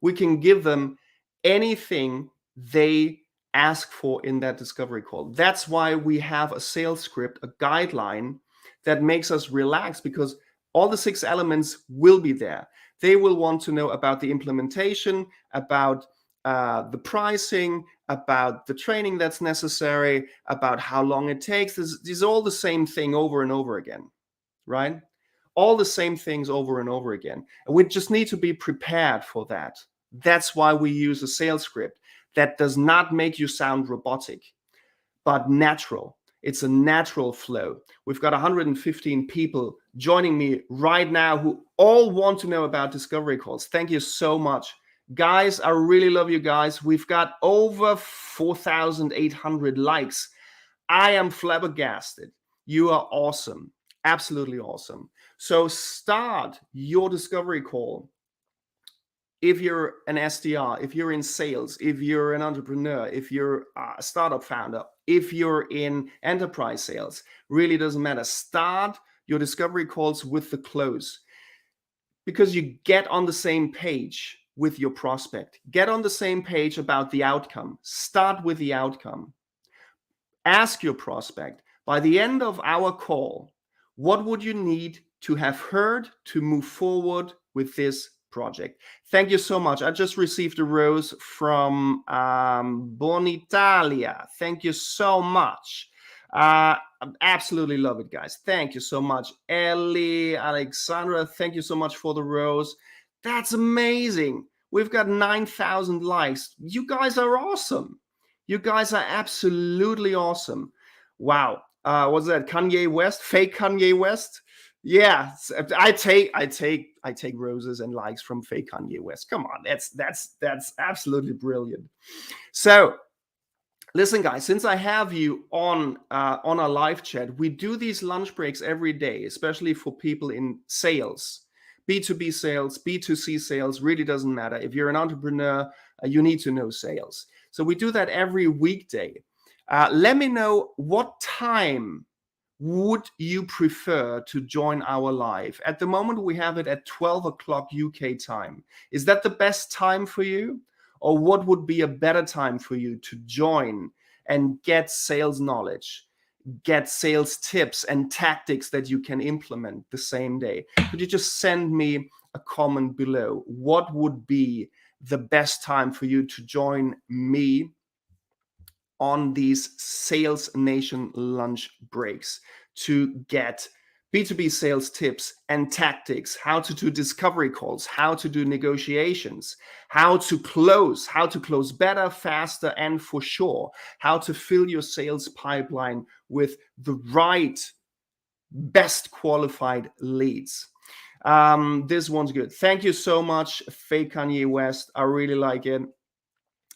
Speaker 1: We can give them anything they ask for in that discovery call. That's why we have a sales script, a guideline that makes us relax, because all the 6 elements will be there. They will want to know about the implementation, about the pricing, about the training that's necessary, about how long it takes. These are all the same thing over and over again, right? All the same things over and over again. And we just need to be prepared for that. That's why we use a sales script that does not make you sound robotic, but natural. It's a natural flow. We've got 115 people joining me right now who all want to know about discovery calls. Thank you so much. Guys, I really love you guys. We've got over 4,800 likes. I am flabbergasted. You are awesome. Absolutely awesome. So start your discovery call. If you're an SDR, if you're in sales, if you're an entrepreneur, if you're a startup founder, if you're in enterprise sales, really doesn't matter. Start your discovery calls with the close, because you get on the same page with your prospect. Get on the same page about the outcome. Start with the outcome. Ask your prospect, by the end of our call, what would you need to have heard to move forward with this project? Thank you so much. I just received a rose from Bonitalia. Thank you so much. I absolutely love it, guys. Thank you so much. Ellie, Alexandra, thank you so much for the rose. That's amazing. We've got 9,000 likes. You guys are awesome. You guys are absolutely awesome. Wow. What's that? Kanye West? Fake Kanye West? Yeah, I take roses and likes from fake Kanye West. Come on, that's absolutely brilliant. So listen, guys, since I have you on our live chat, we do these lunch breaks every day, especially for people in sales. B2B sales, B2C sales, really doesn't matter. If you're an entrepreneur, you need to know sales. So we do that every weekday. Let me know, what time would you prefer to join our live? At the moment, we have it at 12 o'clock UK time. Is that the best time for you? Or what would be a better time for you to join and get sales knowledge, get sales tips and tactics that you can implement the same day? Could you just send me a comment below? What would be the best time for you to join me on these Sales Nation lunch breaks to get B2B sales tips and tactics, how to do discovery calls, how to do negotiations, how to close better, faster, and for sure, how to fill your sales pipeline with the right, best qualified leads. This one's good. Thank you so much, fake Kanye West. I really like it.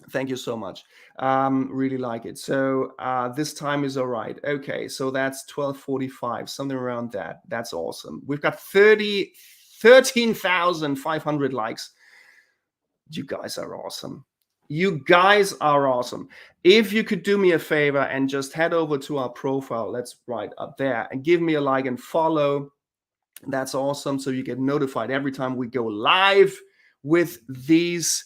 Speaker 1: Thank you so much. Really like it. So this time is all right. Okay, so that's 12:45, something around that. That's awesome. We've got 13,500 likes. You guys are awesome. You guys are awesome. If you could do me a favor and just head over to our profile, that's right up there, and give me a like and follow. That's awesome. So you get notified every time we go live with these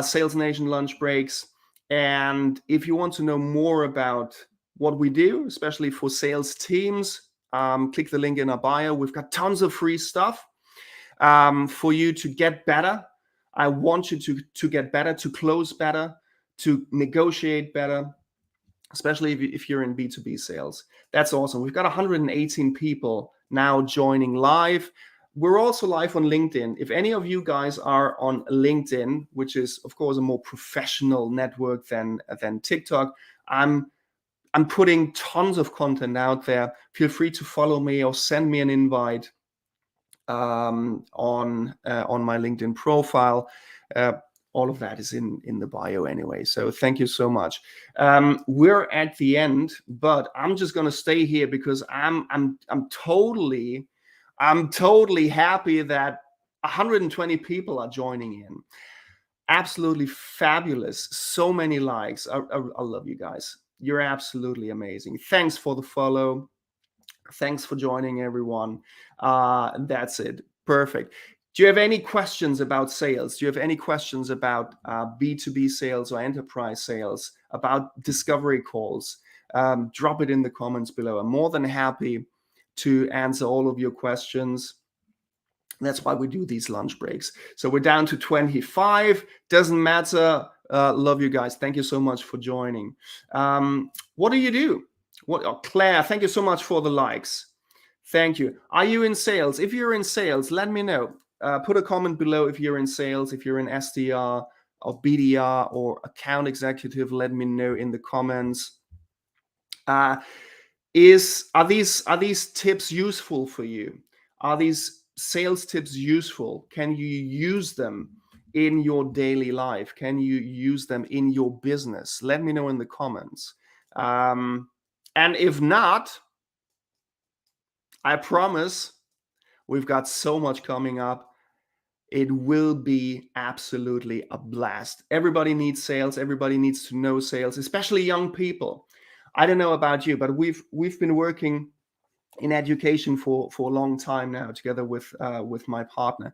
Speaker 1: Sales Nation lunch breaks. And if you want to know more about what we do, especially for sales teams, click the link in our bio. We've got tons of free stuff for you to get better. I want you to get better, to close better, to negotiate better, especially if you're in B2B sales. That's awesome. We've got 118 people now joining live. We're also live on LinkedIn. If any of you guys are on LinkedIn, which is, of course, a more professional network than TikTok, I'm putting tons of content out there. Feel free to follow me or send me an invite on my LinkedIn profile. all of that is in the bio anyway. So thank you so much. We're at the end, but I'm just gonna stay here because I'm totally happy that 120 people are joining in. Absolutely fabulous. So many likes. I love you guys. You're absolutely amazing. Thanks for the follow. Thanks for joining, everyone. That's it. Perfect. Do you have any questions about sales? Do you have any questions about B2B sales or enterprise sales, about discovery calls? Drop it in the comments below. I'm more than happy to answer all of your questions. That's why we do these lunch breaks. So we're down to 25. Doesn't matter. Love you guys. Thank you so much for joining. What do you do? Claire, thank you so much for the likes. Thank you. Are you in sales? If you're in sales, let me know. Put a comment below if you're in sales, if you're in SDR or BDR or account executive. Let me know in the comments. Are these tips useful for you? Are these sales tips useful? Can you use them in your daily life? Can you use them in your business? Let me know in the comments. And if not, I promise we've got so much coming up. It will be absolutely a blast. Everybody needs sales. Everybody needs to know sales, especially young people. I don't know about you, but we've been working in education for a long time now, together with my partner.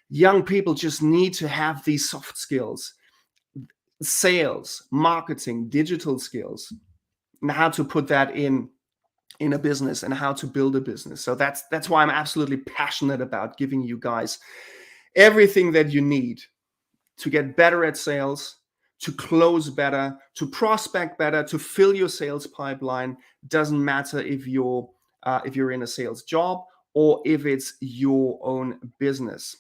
Speaker 1: Young people just need to have these soft skills: sales, marketing, digital skills, and how to put that in a business and how to build a business. So that's why I'm absolutely passionate about giving you guys everything that you need to get better at sales, to close better, to prospect better, to fill your sales pipeline. Doesn't matter if you're in a sales job or if it's your own business.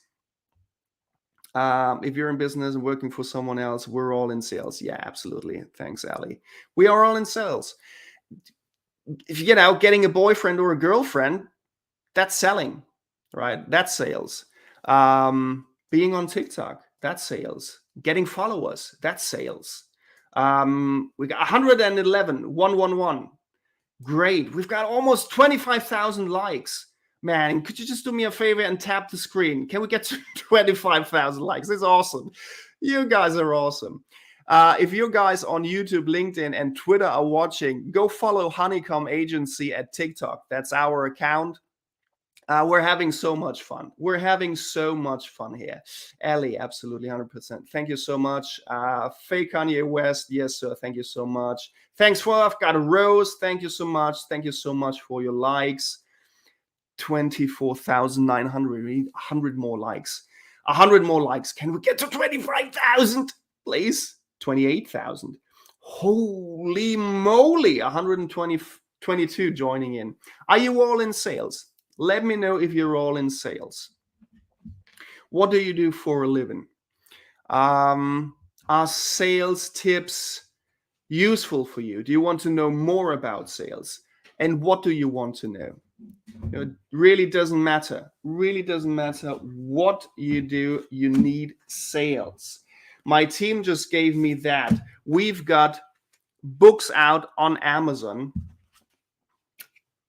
Speaker 1: If you're in business and working for someone else, we're all in sales. Yeah, absolutely. Thanks, Ali. We are all in sales. If getting a boyfriend or a girlfriend, that's selling, right? That's sales. Being on TikTok, that's sales. Getting followers, that's sales. We got 111. Great. We've got almost 25,000 likes. Man, could you just do me a favor and tap the screen? Can we get to 25,000 likes? It's awesome. You guys are awesome. If you guys on YouTube, LinkedIn, and Twitter are watching, go follow Honeycomb Agency at TikTok. That's our account. We're having so much fun. We're having so much fun here. Ellie, absolutely 100%. Thank you so much. Fake Kanye West, yes, sir. Thank you so much. Thanks for, I've got a Rose. Thank you so much. Thank you so much for your likes. 24,900. We need 100 more likes. 100 more likes. Can we get to 25,000, please? 28,000. Holy moly, 122 joining in. Are you all in sales? Let me know if you're all in sales. What do you do for a living? Are sales tips useful for you? Do you want to know more about sales? And what do you want to know? It really doesn't matter. Really doesn't matter what you do. You need sales. My team just gave me that. We've got books out on Amazon.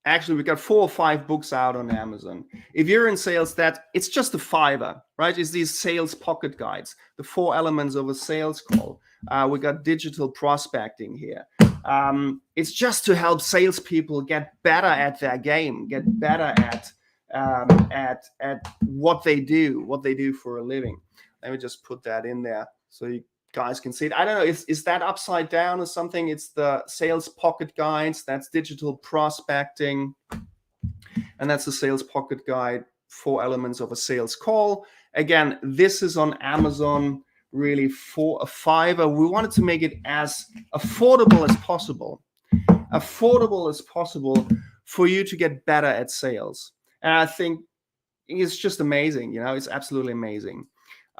Speaker 1: Actually, we got 4 or 5 books out on Amazon. If you're in sales, it's just a $5, right? It's these sales pocket guides, the 4 elements of a sales call. We got digital prospecting here. It's just to help salespeople get better at their game, get better at what they do for a living. Let me just put that in there so you guys can see it. I don't know, is that upside down or something? It's the sales pocket guides. That's digital prospecting, and that's the sales pocket guide, 4 elements of a sales call. Again, this is on Amazon, really for a $5. We wanted to make it as affordable as possible for you to get better at sales. And I think it's just amazing. It's absolutely amazing.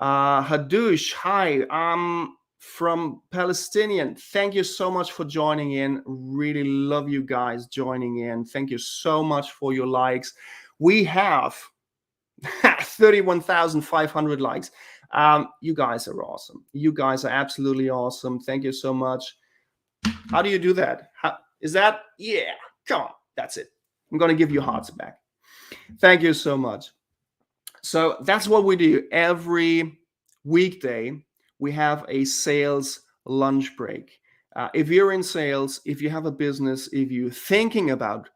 Speaker 1: Hadush, hi, I'm from Palestinian. Thank you so much for joining in. Really love you guys joining in. Thank you so much for your likes. We have 31,500 likes. You guys are awesome. You guys are absolutely awesome. Thank you so much. How do you do that? Is that? Yeah, come on. That's it. I'm going to give you hearts back. Thank you so much. So that's what we do. Every weekday, we have a sales lunch break. If you're in sales, if you have a business, if you're thinking about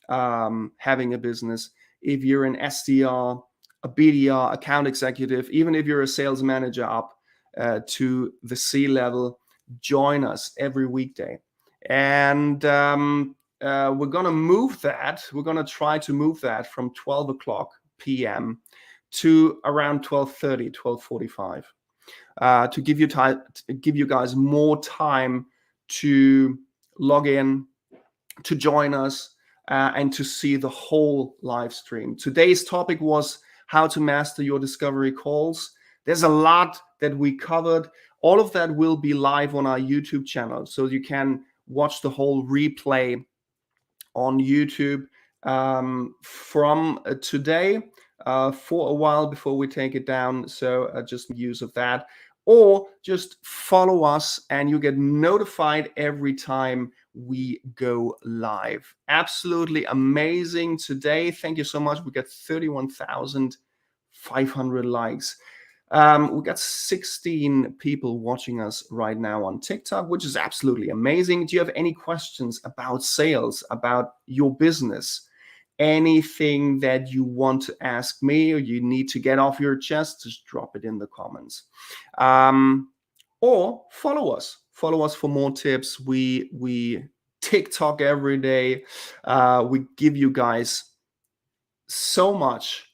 Speaker 1: having a business, if you're an SDR, a BDR, account executive, even if you're a sales manager up to the C level, join us every weekday. And we're going to move that. We're going to try to move that from 12 o'clock p.m. to around 12:30, 12:45, to give you time, to give you guys more time to log in, to join us, and to see the whole live stream. Today's topic was how to master your discovery calls. There's a lot that we covered. All of that will be live on our YouTube channel, so you can watch the whole replay on YouTube from today for a while before we take it down. So just make use of that, or just follow us and you get notified every time we go live. Absolutely amazing today. Thank you so much. We got 31,500 likes. We got 16 people watching us right now on TikTok, which is absolutely amazing. Do you have any questions about sales, about your business? Anything that you want to ask me or you need to get off your chest, just drop it in the comments. Or follow us. Follow us for more tips. We TikTok every day. We give you guys so much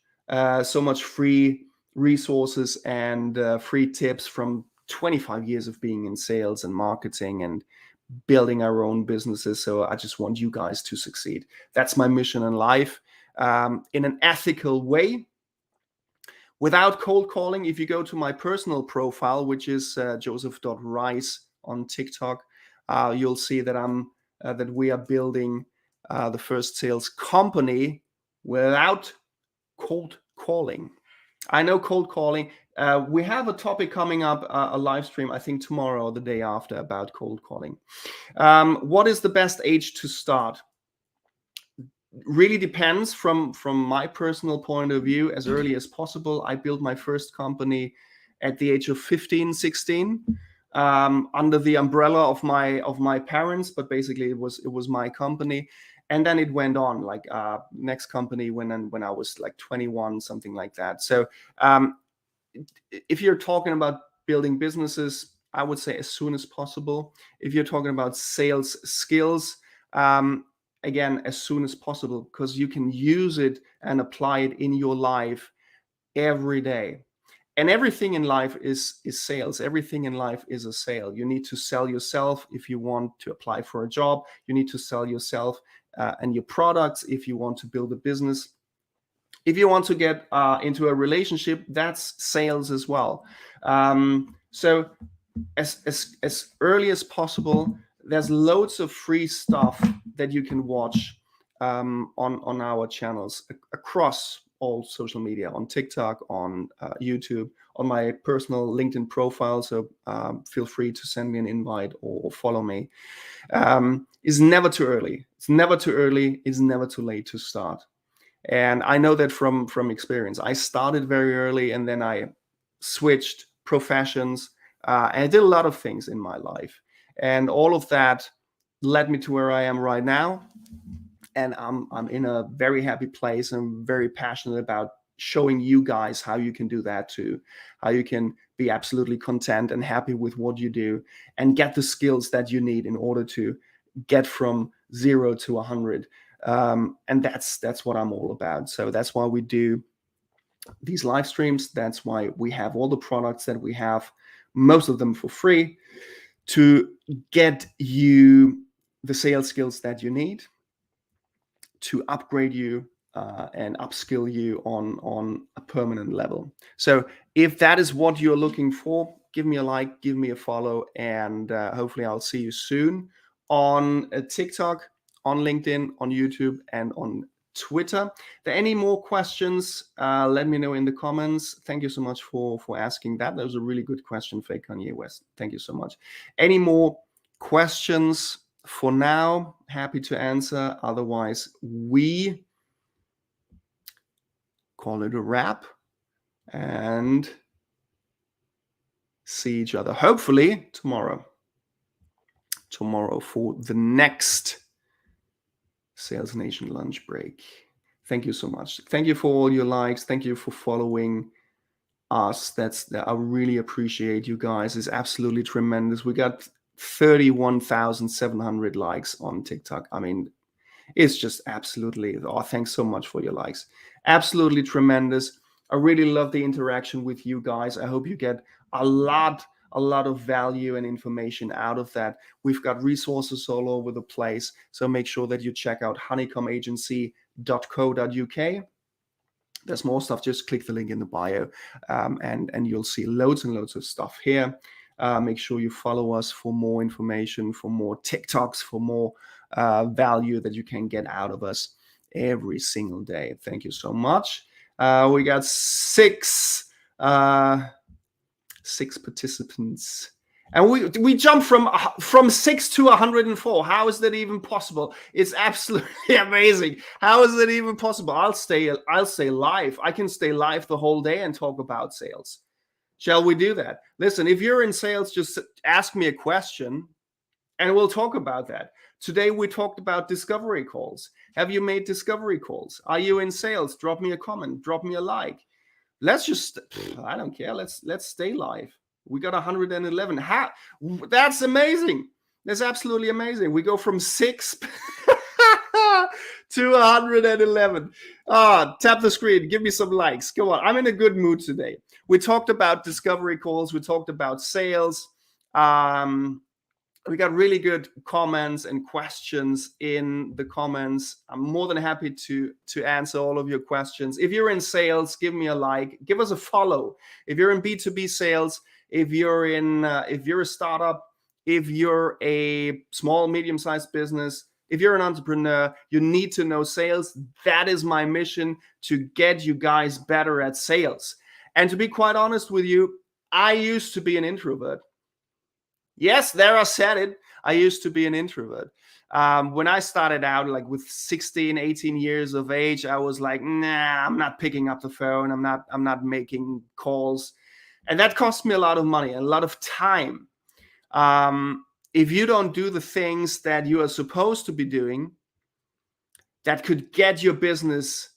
Speaker 1: free resources and free tips from 25 years of being in sales and marketing and building our own businesses. So I just want you guys to succeed. That's my mission in life, in an ethical way, without cold calling. If you go to my personal profile, which is Josef.Reisz on TikTok, you'll see that that we are building the first sales company without cold calling. I know cold calling. We have a topic coming up, a live stream, I think tomorrow or the day after, about cold calling. What is the best age to start? Really depends from my personal point of view, as early as possible. I built my first company at the age of 15, 16, under the umbrella of my parents, but basically it was my company. And then it went on, like next company when I was like 21, something like that. So if you're talking about building businesses, I would say as soon as possible. If you're talking about sales skills, again, as soon as possible, because you can use it and apply it in your life every day. And everything in life is sales. Everything in life is a sale. You need to sell yourself if you want to apply for a job. You need to sell yourself and your products if you want to build a business. If you want to get into a relationship, that's sales as well. So as early as possible, there's loads of free stuff that you can watch on our channels across all social media, on TikTok, on YouTube, on my personal LinkedIn profile. So feel free to send me an invite or follow me. It's never too early. It's never too early. It's never too late to start. And I know that from experience. I started very early and then I switched professions. And I did a lot of things in my life. And all of that led me to where I am right now. And I'm in a very happy place. I'm very passionate about showing you guys how you can do that too, how you can be absolutely content and happy with what you do and get the skills that you need in order to get from 0 to 100. And that's what I'm all about. So that's why we do these live streams. That's why we have all the products that we have, most of them for free, to get you the sales skills that you need, to upgrade you and upskill you on a permanent level. So if that is what you're looking for, give me a like, give me a follow, and hopefully I'll see you soon on TikTok, on LinkedIn, on YouTube, and on Twitter. If there are any more questions, let me know in the comments. Thank you so much for asking that. That was a really good question, Fake Kanye West. Thank you so much. Any more questions for now? Happy to answer. Otherwise, we call it a wrap and see each other hopefully tomorrow for the next Sales Nation lunch break. Thank you so much. Thank you for all your likes. Thank you for following us. I really appreciate you guys. It's absolutely tremendous. We got 31,700 likes on TikTok. I mean, it's just absolutely, thanks so much for your likes. Absolutely tremendous. I really love the interaction with you guys. I hope you get a lot of value and information out of that. We've got resources all over the place. So make sure that you check out honeycombagency.co.uk. There's more stuff. Just click the link in the bio and you'll see loads and loads of stuff here. Make sure you follow us for more information, for more TikToks, for more value that you can get out of us every single day. Thank you so much. We got six participants, and we jumped from 6 to 104. How is that even possible? It's absolutely amazing. How is that even possible? I'll stay live. I can stay live the whole day and talk about sales. Shall we do that? Listen, if you're in sales, just ask me a question and we'll talk about that. Today, we talked about discovery calls. Have you made discovery calls? Are you in sales? Drop me a comment, drop me a like. Let's just, I don't care. Let's stay live. We got 111. That's amazing. That's absolutely amazing. We go from 6 to 111. Tap the screen. Give me some likes. Come on. I'm in a good mood today. We talked about discovery calls. We talked about sales. We got really good comments and questions in the comments. I'm more than happy to answer all of your questions. If you're in sales, give me a like. Give us a follow. If you're in B2B sales, if you're a startup, if you're a small, medium-sized business, if you're an entrepreneur, you need to know sales. That is my mission, to get you guys better at sales. And to be quite honest with you, I used to be an introvert. Yes, there I said it. I used to be an introvert. When I started out, like with 16, 18 years of age, I was like, nah, I'm not picking up the phone. I'm not making calls. And that cost me a lot of money and a lot of time. If you don't do the things that you are supposed to be doing that could get your business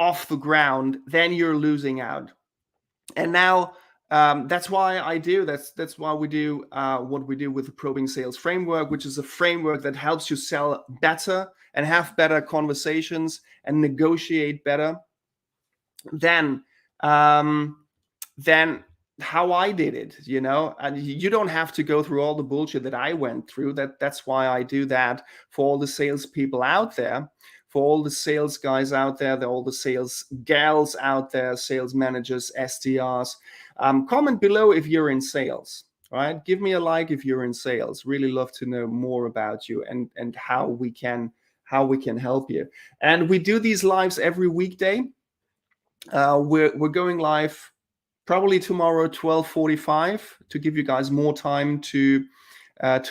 Speaker 1: off the ground, then you're losing out. And now, that's why I do. That's why we do what we do with the Probing Sales Framework, which is a framework that helps you sell better and have better conversations and negotiate better than how I did it. And you don't have to go through all the bullshit that I went through. That's why I do that for all the salespeople out there, for all the sales guys out there, all the sales gals out there, sales managers, SDRs. Comment below if you're in sales, right? Give me a like if you're in sales. Really love to know more about you and how we can help you. And we do these lives every weekday. We're going live probably tomorrow, 12:45, to give you guys more time to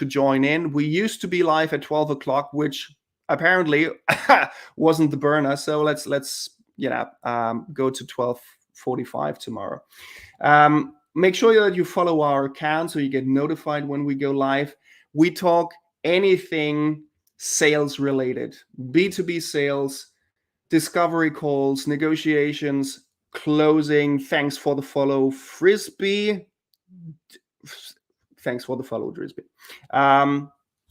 Speaker 1: join in. We used to be live at 12 o'clock, which apparently wasn't the burner. So let's go to 12:45 tomorrow. Make sure that you follow our account so you get notified when we go live. We talk anything sales related, B2B sales, discovery calls, negotiations, closing. Thanks for the follow, Frisbee. Thanks for the follow, Frisbee.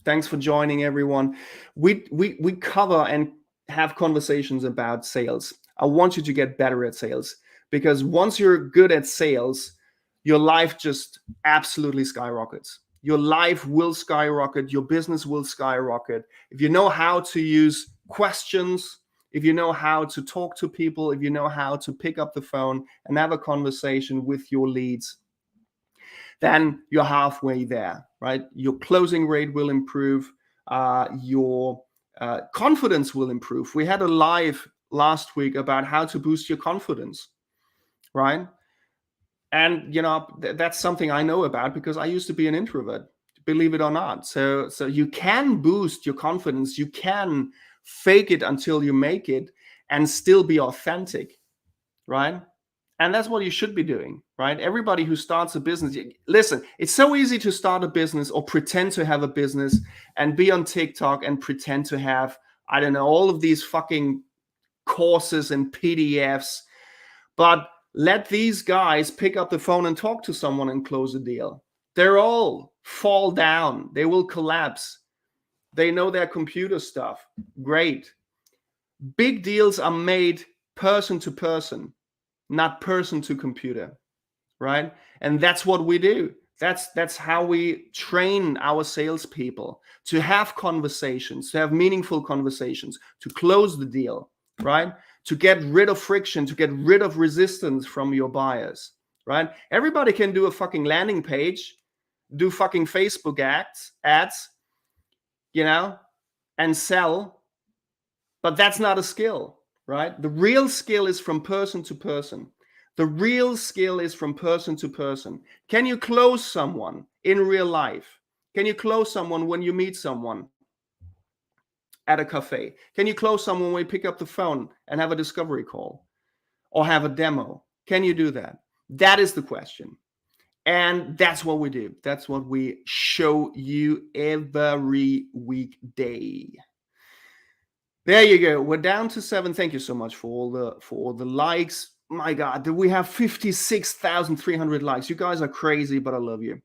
Speaker 1: Thanks for joining, everyone. We cover and have conversations about sales. I want you to get better at sales, because once you're good at sales, your life just absolutely skyrockets. Your life will skyrocket. Your business will skyrocket. If you know how to use questions, if you know how to talk to people, if you know how to pick up the phone and have a conversation with your leads, then you're halfway there, right? Your closing rate will improve. Your confidence will improve. We had a live last week about how to boost your confidence, right? And that's something I know about because I used to be an introvert, believe it or not. So you can boost your confidence, you can fake it until you make it and still be authentic, right? And that's what you should be doing, right? Everybody who starts a business, listen, it's so easy to start a business or pretend to have a business and be on TikTok and pretend to have, I don't know, all of these fucking courses and PDFs. But let these guys pick up the phone and talk to someone and close a deal. They're all fall down. They will collapse. They know their computer stuff. Great. Big deals are made person to person, not person to computer, right? And that's what we do. That's how we train our salespeople to have conversations, to have meaningful conversations, to close the deal, right? To get rid of friction, to get rid of resistance from your buyers, right? Everybody can do a fucking landing page, do fucking Facebook ads, and sell, but that's not a skill, right? The real skill is from person to person. The real skill is from person to person. Can you close someone in real life? Can you close someone when you meet someone at a cafe? Can you close someone when you pick up the phone and have a discovery call or have a demo? Can you do that? That is the question. And that's what we do. That's what we show you every weekday. There you go. We're down to 7. Thank you so much for all the likes. My God, we have 56,300 likes. You guys are crazy, but I love you.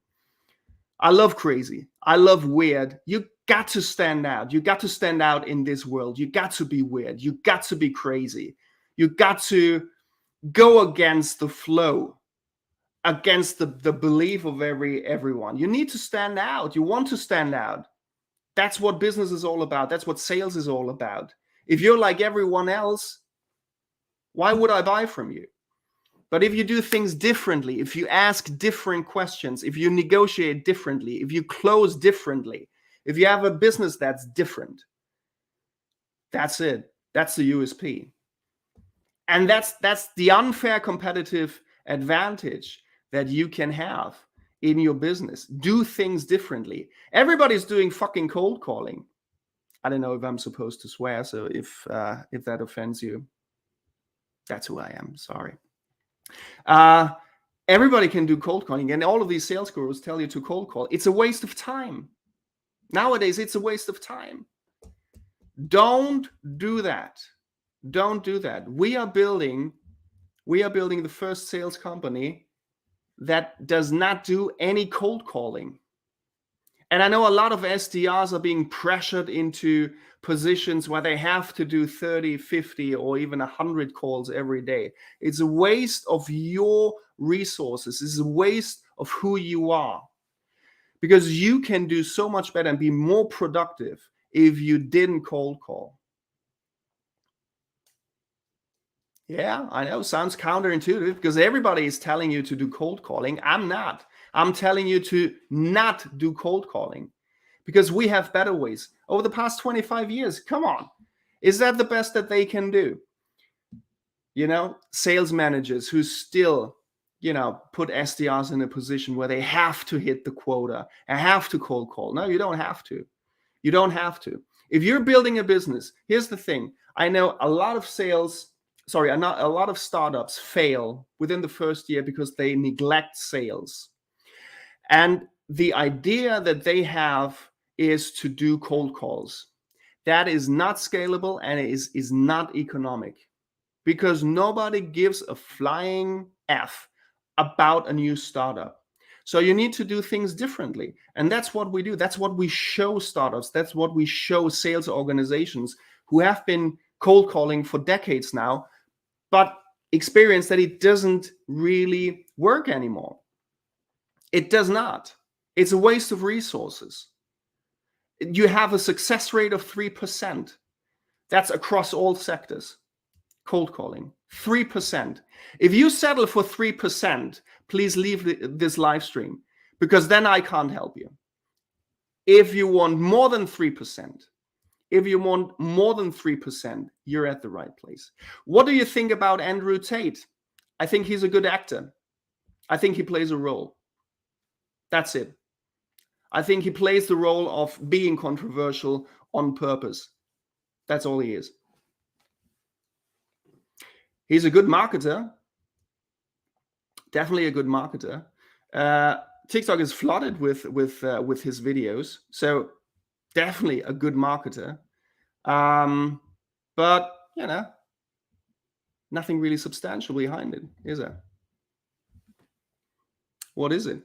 Speaker 1: I love crazy. I love weird. You got to stand out. You got to stand out in this world. You got to be weird. You got to be crazy. You got to go against the flow, against the belief of everyone. You need to stand out. You want to stand out. That's what business is all about. That's what sales is all about. If you're like everyone else, why would I buy from you? But if you do things differently, if you ask different questions, if you negotiate differently, if you close differently, if you have a business that's different, that's it. That's the USP. And that's the unfair competitive advantage that you can have in your business. Do things differently. Everybody's doing fucking cold calling. I don't know if I'm supposed to swear, so if that offends you, that's who I am. Sorry. Everybody can do cold calling, and all of these sales gurus tell you to cold call. It's a waste of time. Nowadays, it's a waste of time. Don't do that. Don't do that. We are building the first sales company that does not do any cold calling. And I know a lot of SDRs are being pressured into positions where they have to do 30, 50, or even 100 calls every day. It's a waste of your resources. It's a waste of who you are. Because you can do so much better and be more productive if you didn't cold call. Yeah, I know, sounds counterintuitive because everybody is telling you to do cold calling. I'm not. I'm telling you to not do cold calling because we have better ways. Over the past 25 years, come on. Is that the best that they can do? Sales managers who still, put SDRs in a position where they have to hit the quota and have to cold call. No, you don't have to. You don't have to. If you're building a business, here's the thing. I know a lot of startups fail within the first year because they neglect sales. And the idea that they have is to do cold calls. That is not scalable and it is not economic because nobody gives a flying F about a new startup. So you need to do things differently. And that's what we do. That's what we show startups. That's what we show sales organizations who have been cold calling for decades now, but experience that it doesn't really work anymore. It does not. It's a waste of resources. You have a success rate of 3%. That's across all sectors. Cold calling, 3%. If you settle for 3%, please leave this live stream because then I can't help you. If you want more than 3%, If you want more than 3%, you're at the right place. What do you think about Andrew Tate? I think he's a good actor. I think he plays a role. That's it. I think he plays the role of being controversial on purpose. That's all he is. He's a good marketer. Definitely a good marketer. TikTok is flooded with his videos, so definitely a good marketer. But nothing really substantial behind it, is there? What is it?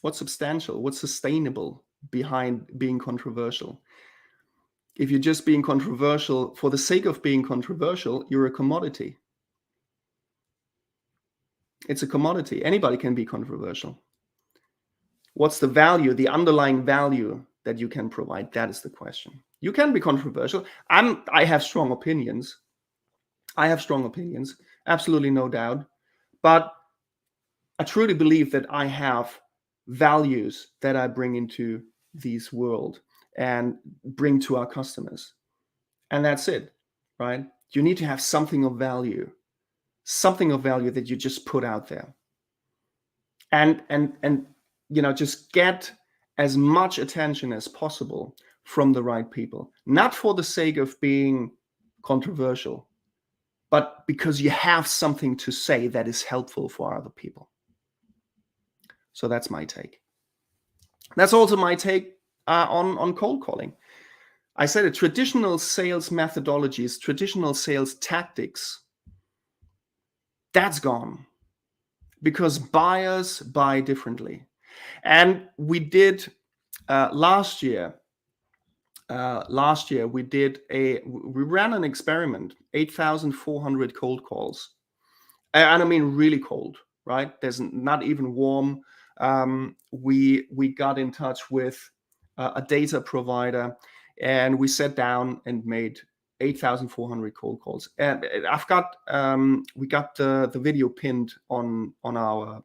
Speaker 1: What's substantial? What's sustainable behind being controversial? If you're just being controversial for the sake of being controversial, you're a commodity. It's a commodity. Anybody can be controversial. What's the value, the underlying value that you can provide? That is the question. You can be controversial. I have strong opinions. Absolutely no doubt. But I truly believe that I have values that I bring into this world and bring to our customers. And that's it, right? You need to have something of value that you just put out there. And just get as much attention as possible from the right people, not for the sake of being controversial, but because you have something to say that is helpful for other people. So that's my take. That's also my take on cold calling. I said it, traditional sales methodologies, traditional sales tactics, that's gone because buyers buy differently. And we did last year we ran an experiment, 8,400 cold calls. And I mean really cold, right? There's not even warm. We got in touch with a data provider, and we sat down and made 8,400 cold calls. And we got the video pinned on our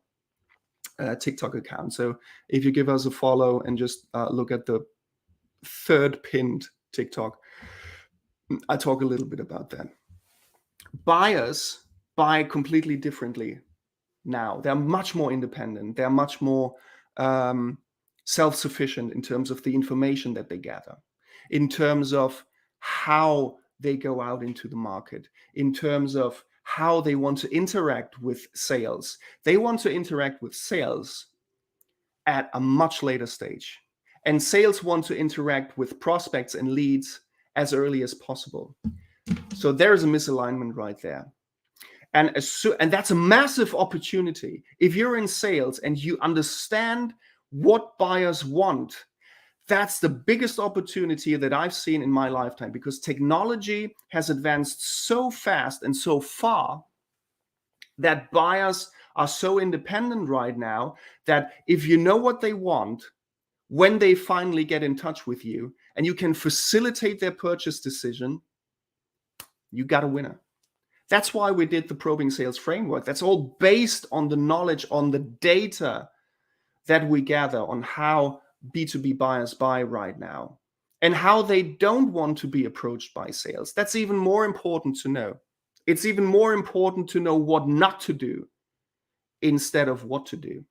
Speaker 1: TikTok account. So if you give us a follow and just look at the third pinned TikTok, I talk a little bit about that. Buyers buy completely differently now. They're much more independent. They're much more self-sufficient in terms of the information that they gather, in terms of how they go out into the market, in terms of how they want to interact with sales. They want to interact with sales at a much later stage. And sales want to interact with prospects and leads as early as possible. So there is a misalignment right there. And that's a massive opportunity. If you're in sales and you understand what buyers want, that's the biggest opportunity that I've seen in my lifetime, because technology has advanced so fast and so far that buyers are so independent right now that if you know what they want, when they finally get in touch with you and you can facilitate their purchase decision, you got a winner. That's why we did the probing sales framework. That's all based on the knowledge, on the data that we gather on how B2B buyers buy right now and how they don't want to be approached by sales. That's even more important to know. It's even more important to know what not to do instead of what to do,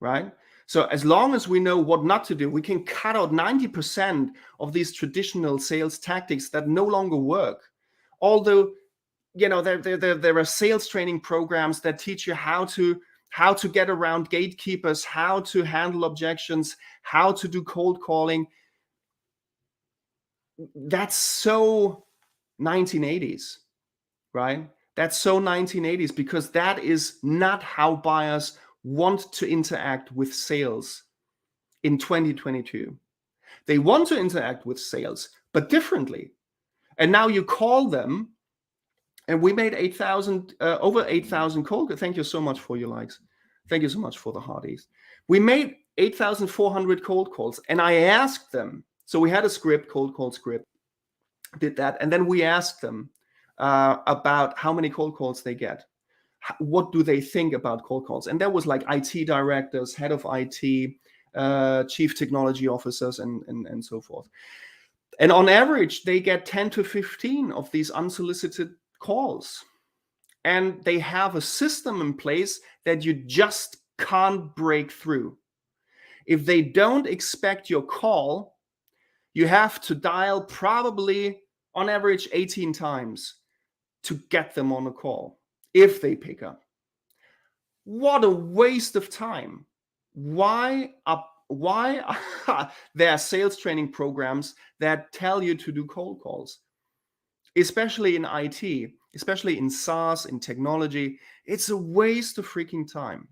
Speaker 1: right? So as long as we know what not to do, we can cut out 90% of these traditional sales tactics that no longer work. Although, there are sales training programs that teach you how to get around gatekeepers, how to handle objections, how to do cold calling. That's so 1980s, right? That's so 1980s, because that is not how buyers want to interact with sales in 2022. They want to interact with sales, but differently. And now you call them, and we made over 8,000 cold. Thank you so much for your likes. Thank you so much for the hearties. We made 8,400 cold calls, and I asked them. So we had a script, cold call script, did that, and then we asked them about how many cold calls they get. What do they think about cold calls? And that was like IT directors, head of IT, chief technology officers, and so forth. And on average, they get 10 to 15 of these unsolicited calls. And they have a system in place that you just can't break through. If they don't expect your call, you have to dial probably on average 18 times to get them on a call, if they pick up. What a waste of time. Why are there sales training programs that tell you to do cold calls? Especially in IT, especially in SaaS, in technology, it's a waste of freaking time.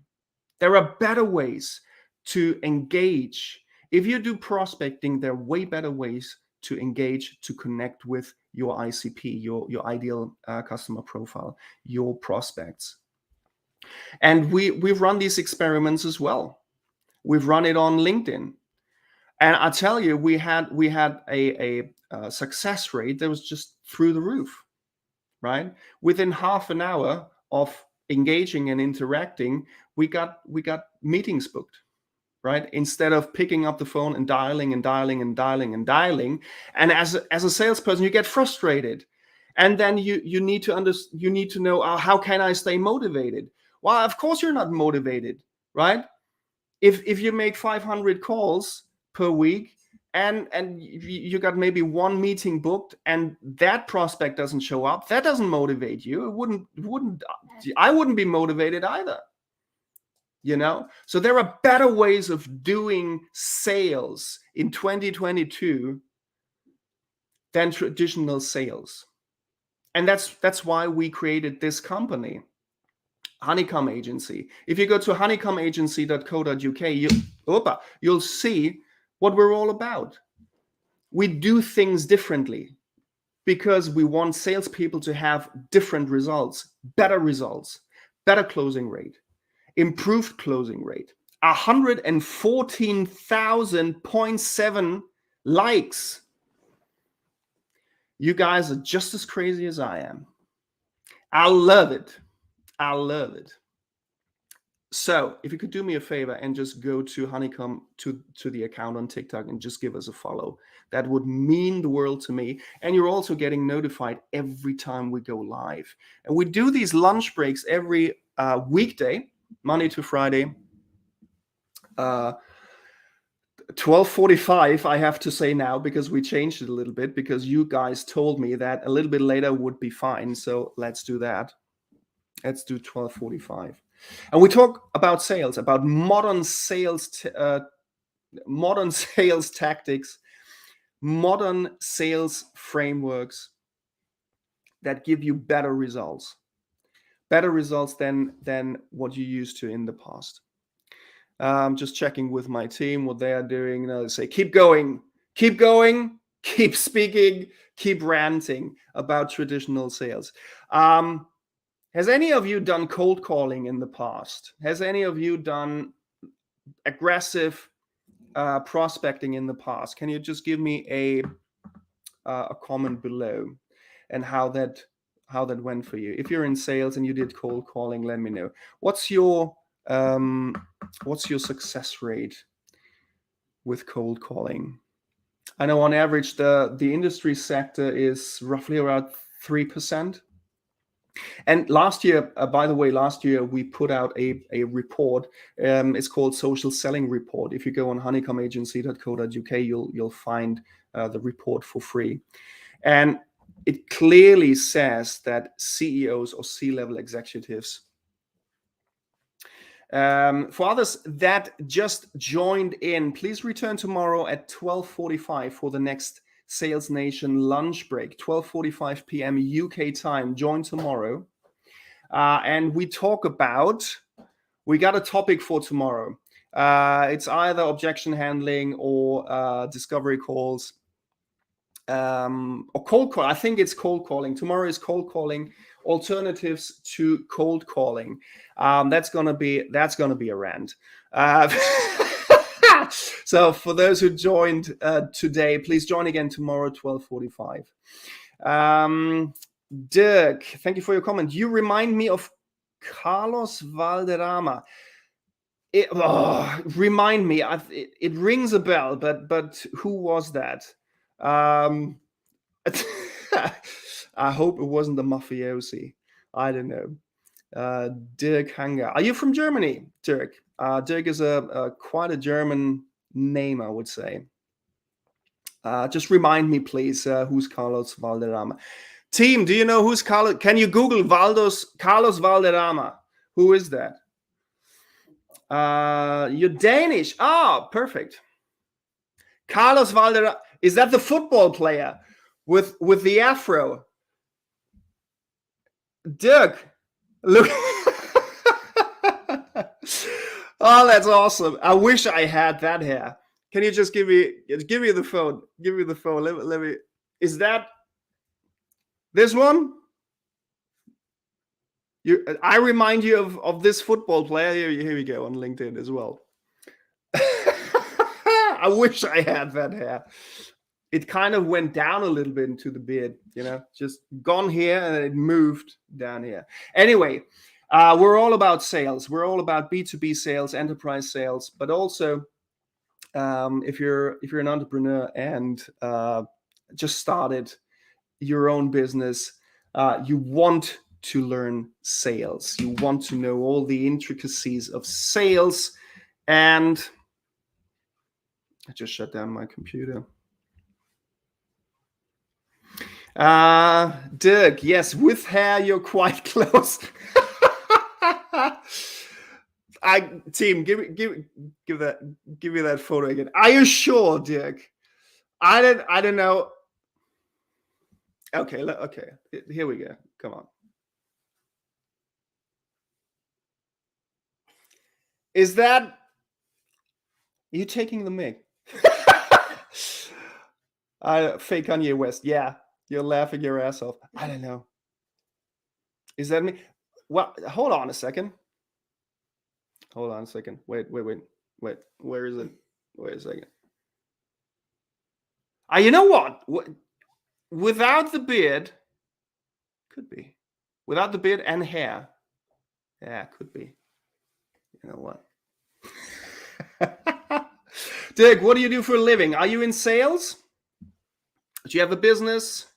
Speaker 1: There are better ways to engage. If you do prospecting, there are way better ways to engage, to connect with your ICP, your ideal customer profile, your prospects. And we've run these experiments as well. We've run it on LinkedIn. And I tell you, we had a success rate that was just through the roof, right? Within half an hour of engaging and interacting, we got meetings booked, right? Instead of picking up the phone and dialing and dialing and dialing and dialing. And as a salesperson, you get frustrated. And then you need to know, how can I stay motivated? Well, of course you're not motivated, right? If you make 500 calls per week and you got maybe one meeting booked and that prospect doesn't show up, that doesn't motivate you. I wouldn't be motivated either. So there are better ways of doing sales in 2022 than traditional sales. And that's why we created this company, Honeycomb Agency. If you go to honeycombagency.co.uk, you'll see what we're all about. We do things differently because we want salespeople to have different results, better closing rate, improved closing rate, 114,000.7 likes. You guys are just as crazy as I am. I love it. So if you could do me a favor and just go to Honeycomb, to the account on TikTok, and just give us a follow, that would mean the world to me. And you're also getting notified every time we go live. And we do these lunch breaks every weekday, Monday to Friday, 12:45, I have to say now, because we changed it a little bit, because you guys told me that a little bit later would be fine. So let's do that. Let's do 12:45. And we talk about sales, about modern sales tactics, modern sales frameworks that give you better results than what you used to in the past. Just checking with my team what they are doing. They say, keep going, keep speaking, keep ranting about traditional sales. Has any of you done cold calling in the past? Has any of you done aggressive prospecting in the past? Can you just give me a comment below and how that went for you? If you're in sales and you did cold calling, let me know. What's your success rate with cold calling? I know on average the industry sector is roughly around 3%. And last year, by the way, we put out a report. It's called Social Selling Report. If you go on honeycombagency.co.uk, you'll find the report for free. And it clearly says that CEOs or C-level executives, for others that just joined in, please return tomorrow at 12:45 for the next Sales Nation lunch break, 12:45 p.m. UK time. Join tomorrow. And we got a topic for tomorrow. It's either objection handling or discovery calls, or cold call. I think it's cold calling. Tomorrow is cold calling, alternatives to cold calling. That's gonna be a rant. So for those who joined today, please join again tomorrow, 12:45. Dirk, thank you for your comment. You remind me of Carlos Valderrama. Remind me. It rings a bell, but who was that? Um, I hope it wasn't the mafiosi. I don't know. Dirk Hanger. Are you from Germany, Dirk? Dirk is quite a German name, I would say. Just remind me, please, who's Carlos Valderrama? Team, do you know who's Carlos? Can you Google Carlos Valderrama? Who is that? You're Danish. Ah, perfect. Carlos Valderrama. Is that the football player with the afro? Dirk, look. Oh, that's awesome. I wish I had that hair. Can you just give me the phone? Give me the phone. Let me. Is that this one? I remind you of this football player. Here we go on LinkedIn as well. I wish I had that hair. It kind of went down a little bit into the beard, just gone here and it moved down here. Anyway, we're all about sales. We're all about B2B sales, enterprise sales, but also if you're an entrepreneur and just started your own business, you want to learn sales. You want to know all the intricacies of sales. And I just shut down my computer. Dirk, yes, with hair, you're quite close. Team, give me that photo again. Are you sure, Dirk? I don't know. Okay, here we go. Come on. Is that you taking the mic? Fake Kanye West. Yeah, you're laughing your ass off. I don't know. Is that me? Well, hold on a second. Wait. Where is it? Wait a second. You know what? Without the beard, could be. Without the beard and hair, yeah, could be. You know what? Dirk, what do you do for a living? Are you in sales? Do you have a business?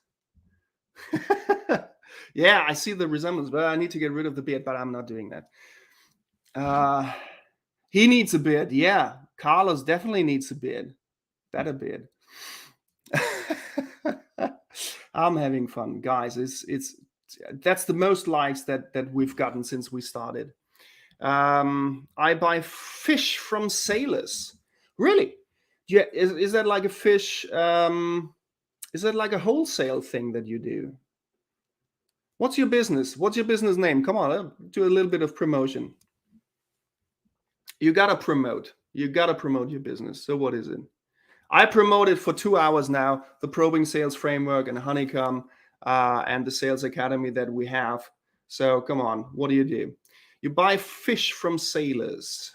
Speaker 1: Yeah, I see the resemblance, but I need to get rid of the beard, but I'm not doing that. He needs a beard. Yeah, Carlos definitely needs a beard. Better beard. I'm having fun, guys. That's the most likes that we've gotten since we started. I buy fish from sailors. Really? Yeah. Is that like a fish? Is that like a wholesale thing that you do? What's your business? What's your business name? Come on, do a little bit of promotion. You gotta promote. You gotta promote your business. So what is it? I promoted for 2 hours now the Probing Sales Framework and Honeycomb and the Sales Academy that we have. So come on, what do? You buy fish from sailors.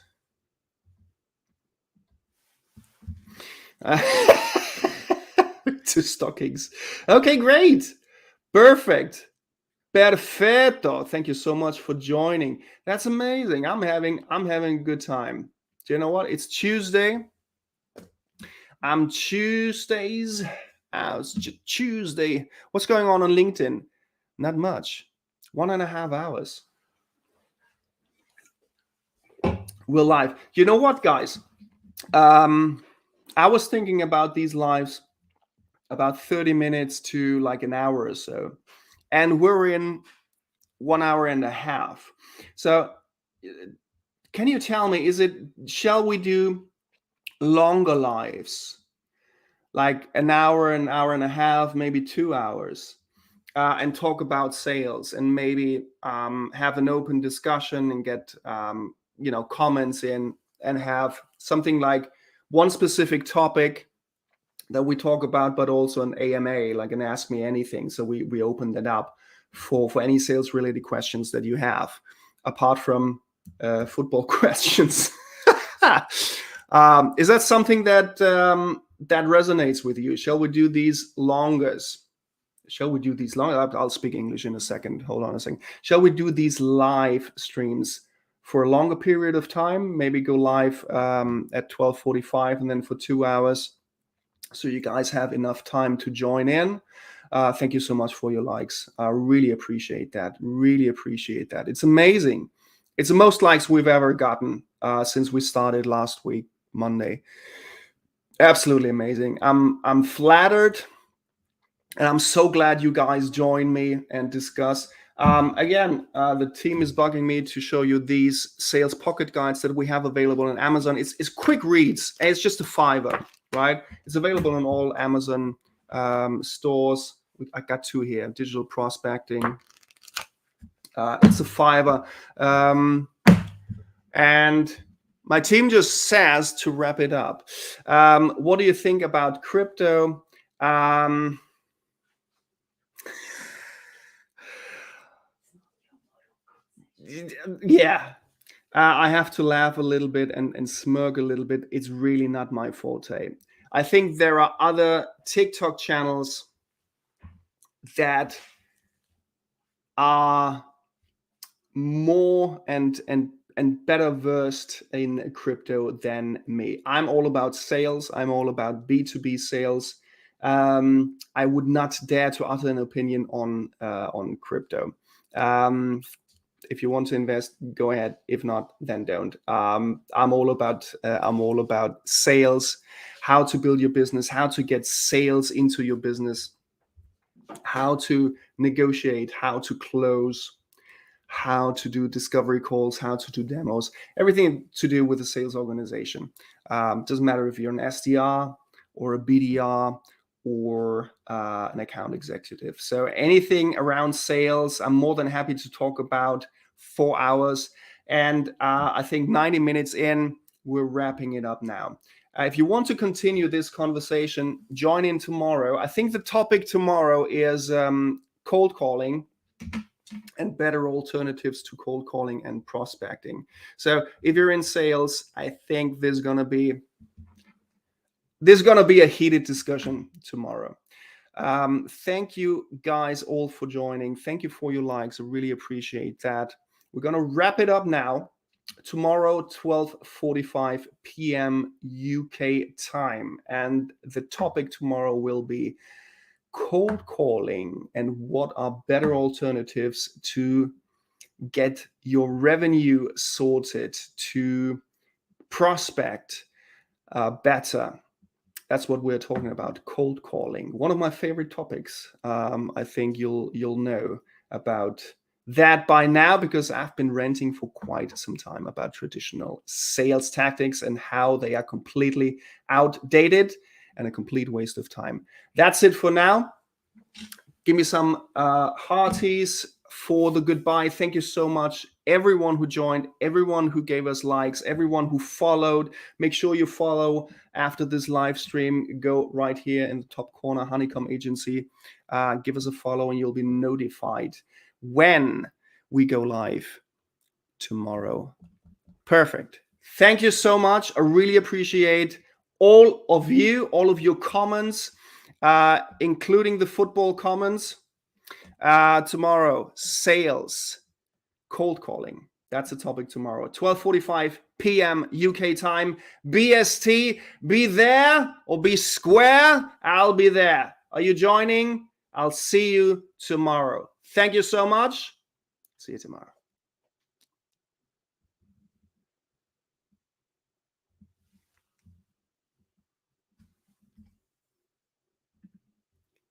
Speaker 1: To stockings. Okay, great. Perfect. Perfetto. Thank you so much for joining. That's amazing. I'm having a good time. Do you know what? It's Tuesday. Tuesdays. It's Tuesday. What's going on LinkedIn? Not much. 1.5 hours. We're live. You know what, guys? I was thinking about these lives about 30 minutes to like an hour or so. And we're in 1.5 hours. So can you tell me, shall we do longer lives? Like an hour, 1.5 hours, maybe 2 hours, and talk about sales and maybe have an open discussion and get, comments in and have something like one specific topic that we talk about, but also an AMA, like an Ask Me Anything. So we open that up for any sales related questions that you have, apart from football questions. Is that something that resonates with you? Shall we do these longers? I'll speak English in a second. Hold on a second. Shall we do these live streams for a longer period of time, maybe go live at 12:45 and then for 2 hours, so you guys have enough time to join in. Thank you so much for your likes. I really appreciate that. Really appreciate that. It's amazing. It's the most likes we've ever gotten since we started last week, Monday. Absolutely amazing. I'm flattered, and I'm so glad you guys join me and discuss. Again, the team is bugging me to show you these sales pocket guides that we have available on Amazon. It's quick reads. It's just a $5, right? It's available in all Amazon stores. I got 2 here. Digital prospecting. It's a $5. And my team just says to wrap it up. What do you think about crypto? Yeah, I have to laugh a little bit and smirk a little bit. It's really not my forte. I think there are other TikTok channels that are more and better versed in crypto than me. I'm all about sales. I'm all about B2B sales. I would not dare to utter an opinion on crypto. If you want to invest, go ahead. If not, then don't. I'm all about sales, how to build your business, how to get sales into your business, how to negotiate, how to close, how to do discovery calls, how to do demos, everything to do with a sales organization. Doesn't matter if you're an SDR or a BDR or an account executive. So anything around sales, I'm more than happy to talk about 4 hours. And I think 90 minutes in, we're wrapping it up now. If you want to continue this conversation, join in tomorrow. I think the topic tomorrow is cold calling and better alternatives to cold calling and prospecting. So if you're in sales, I think there's gonna be a heated discussion tomorrow. Thank you guys all for joining. Thank you for your likes. I really appreciate that. We're gonna wrap it up now. Tomorrow, 12:45 p.m. UK time. And the topic tomorrow will be cold calling and what are better alternatives to get your revenue sorted, to prospect better. That's what we're talking about, cold calling. One of my favorite topics. I think you'll know about that by now, because I've been ranting for quite some time about traditional sales tactics and how they are completely outdated and a complete waste of time. That's it for now. Give me some hearties for the goodbye. Thank you so much, everyone who joined, everyone who gave us likes, everyone who followed. Make sure you follow after this live stream. Go right here in the top corner, Honeycomb Agency. Give us a follow and you'll be notified when we go live tomorrow. Perfect. Thank you so much. I really appreciate all of you, all of your comments, including the football comments. Tomorrow, sales, cold calling. That's the topic tomorrow. 12:45 p.m. UK time. BST, be there or be square. I'll be there. Are you joining? I'll see you tomorrow. Thank you so much. See you tomorrow.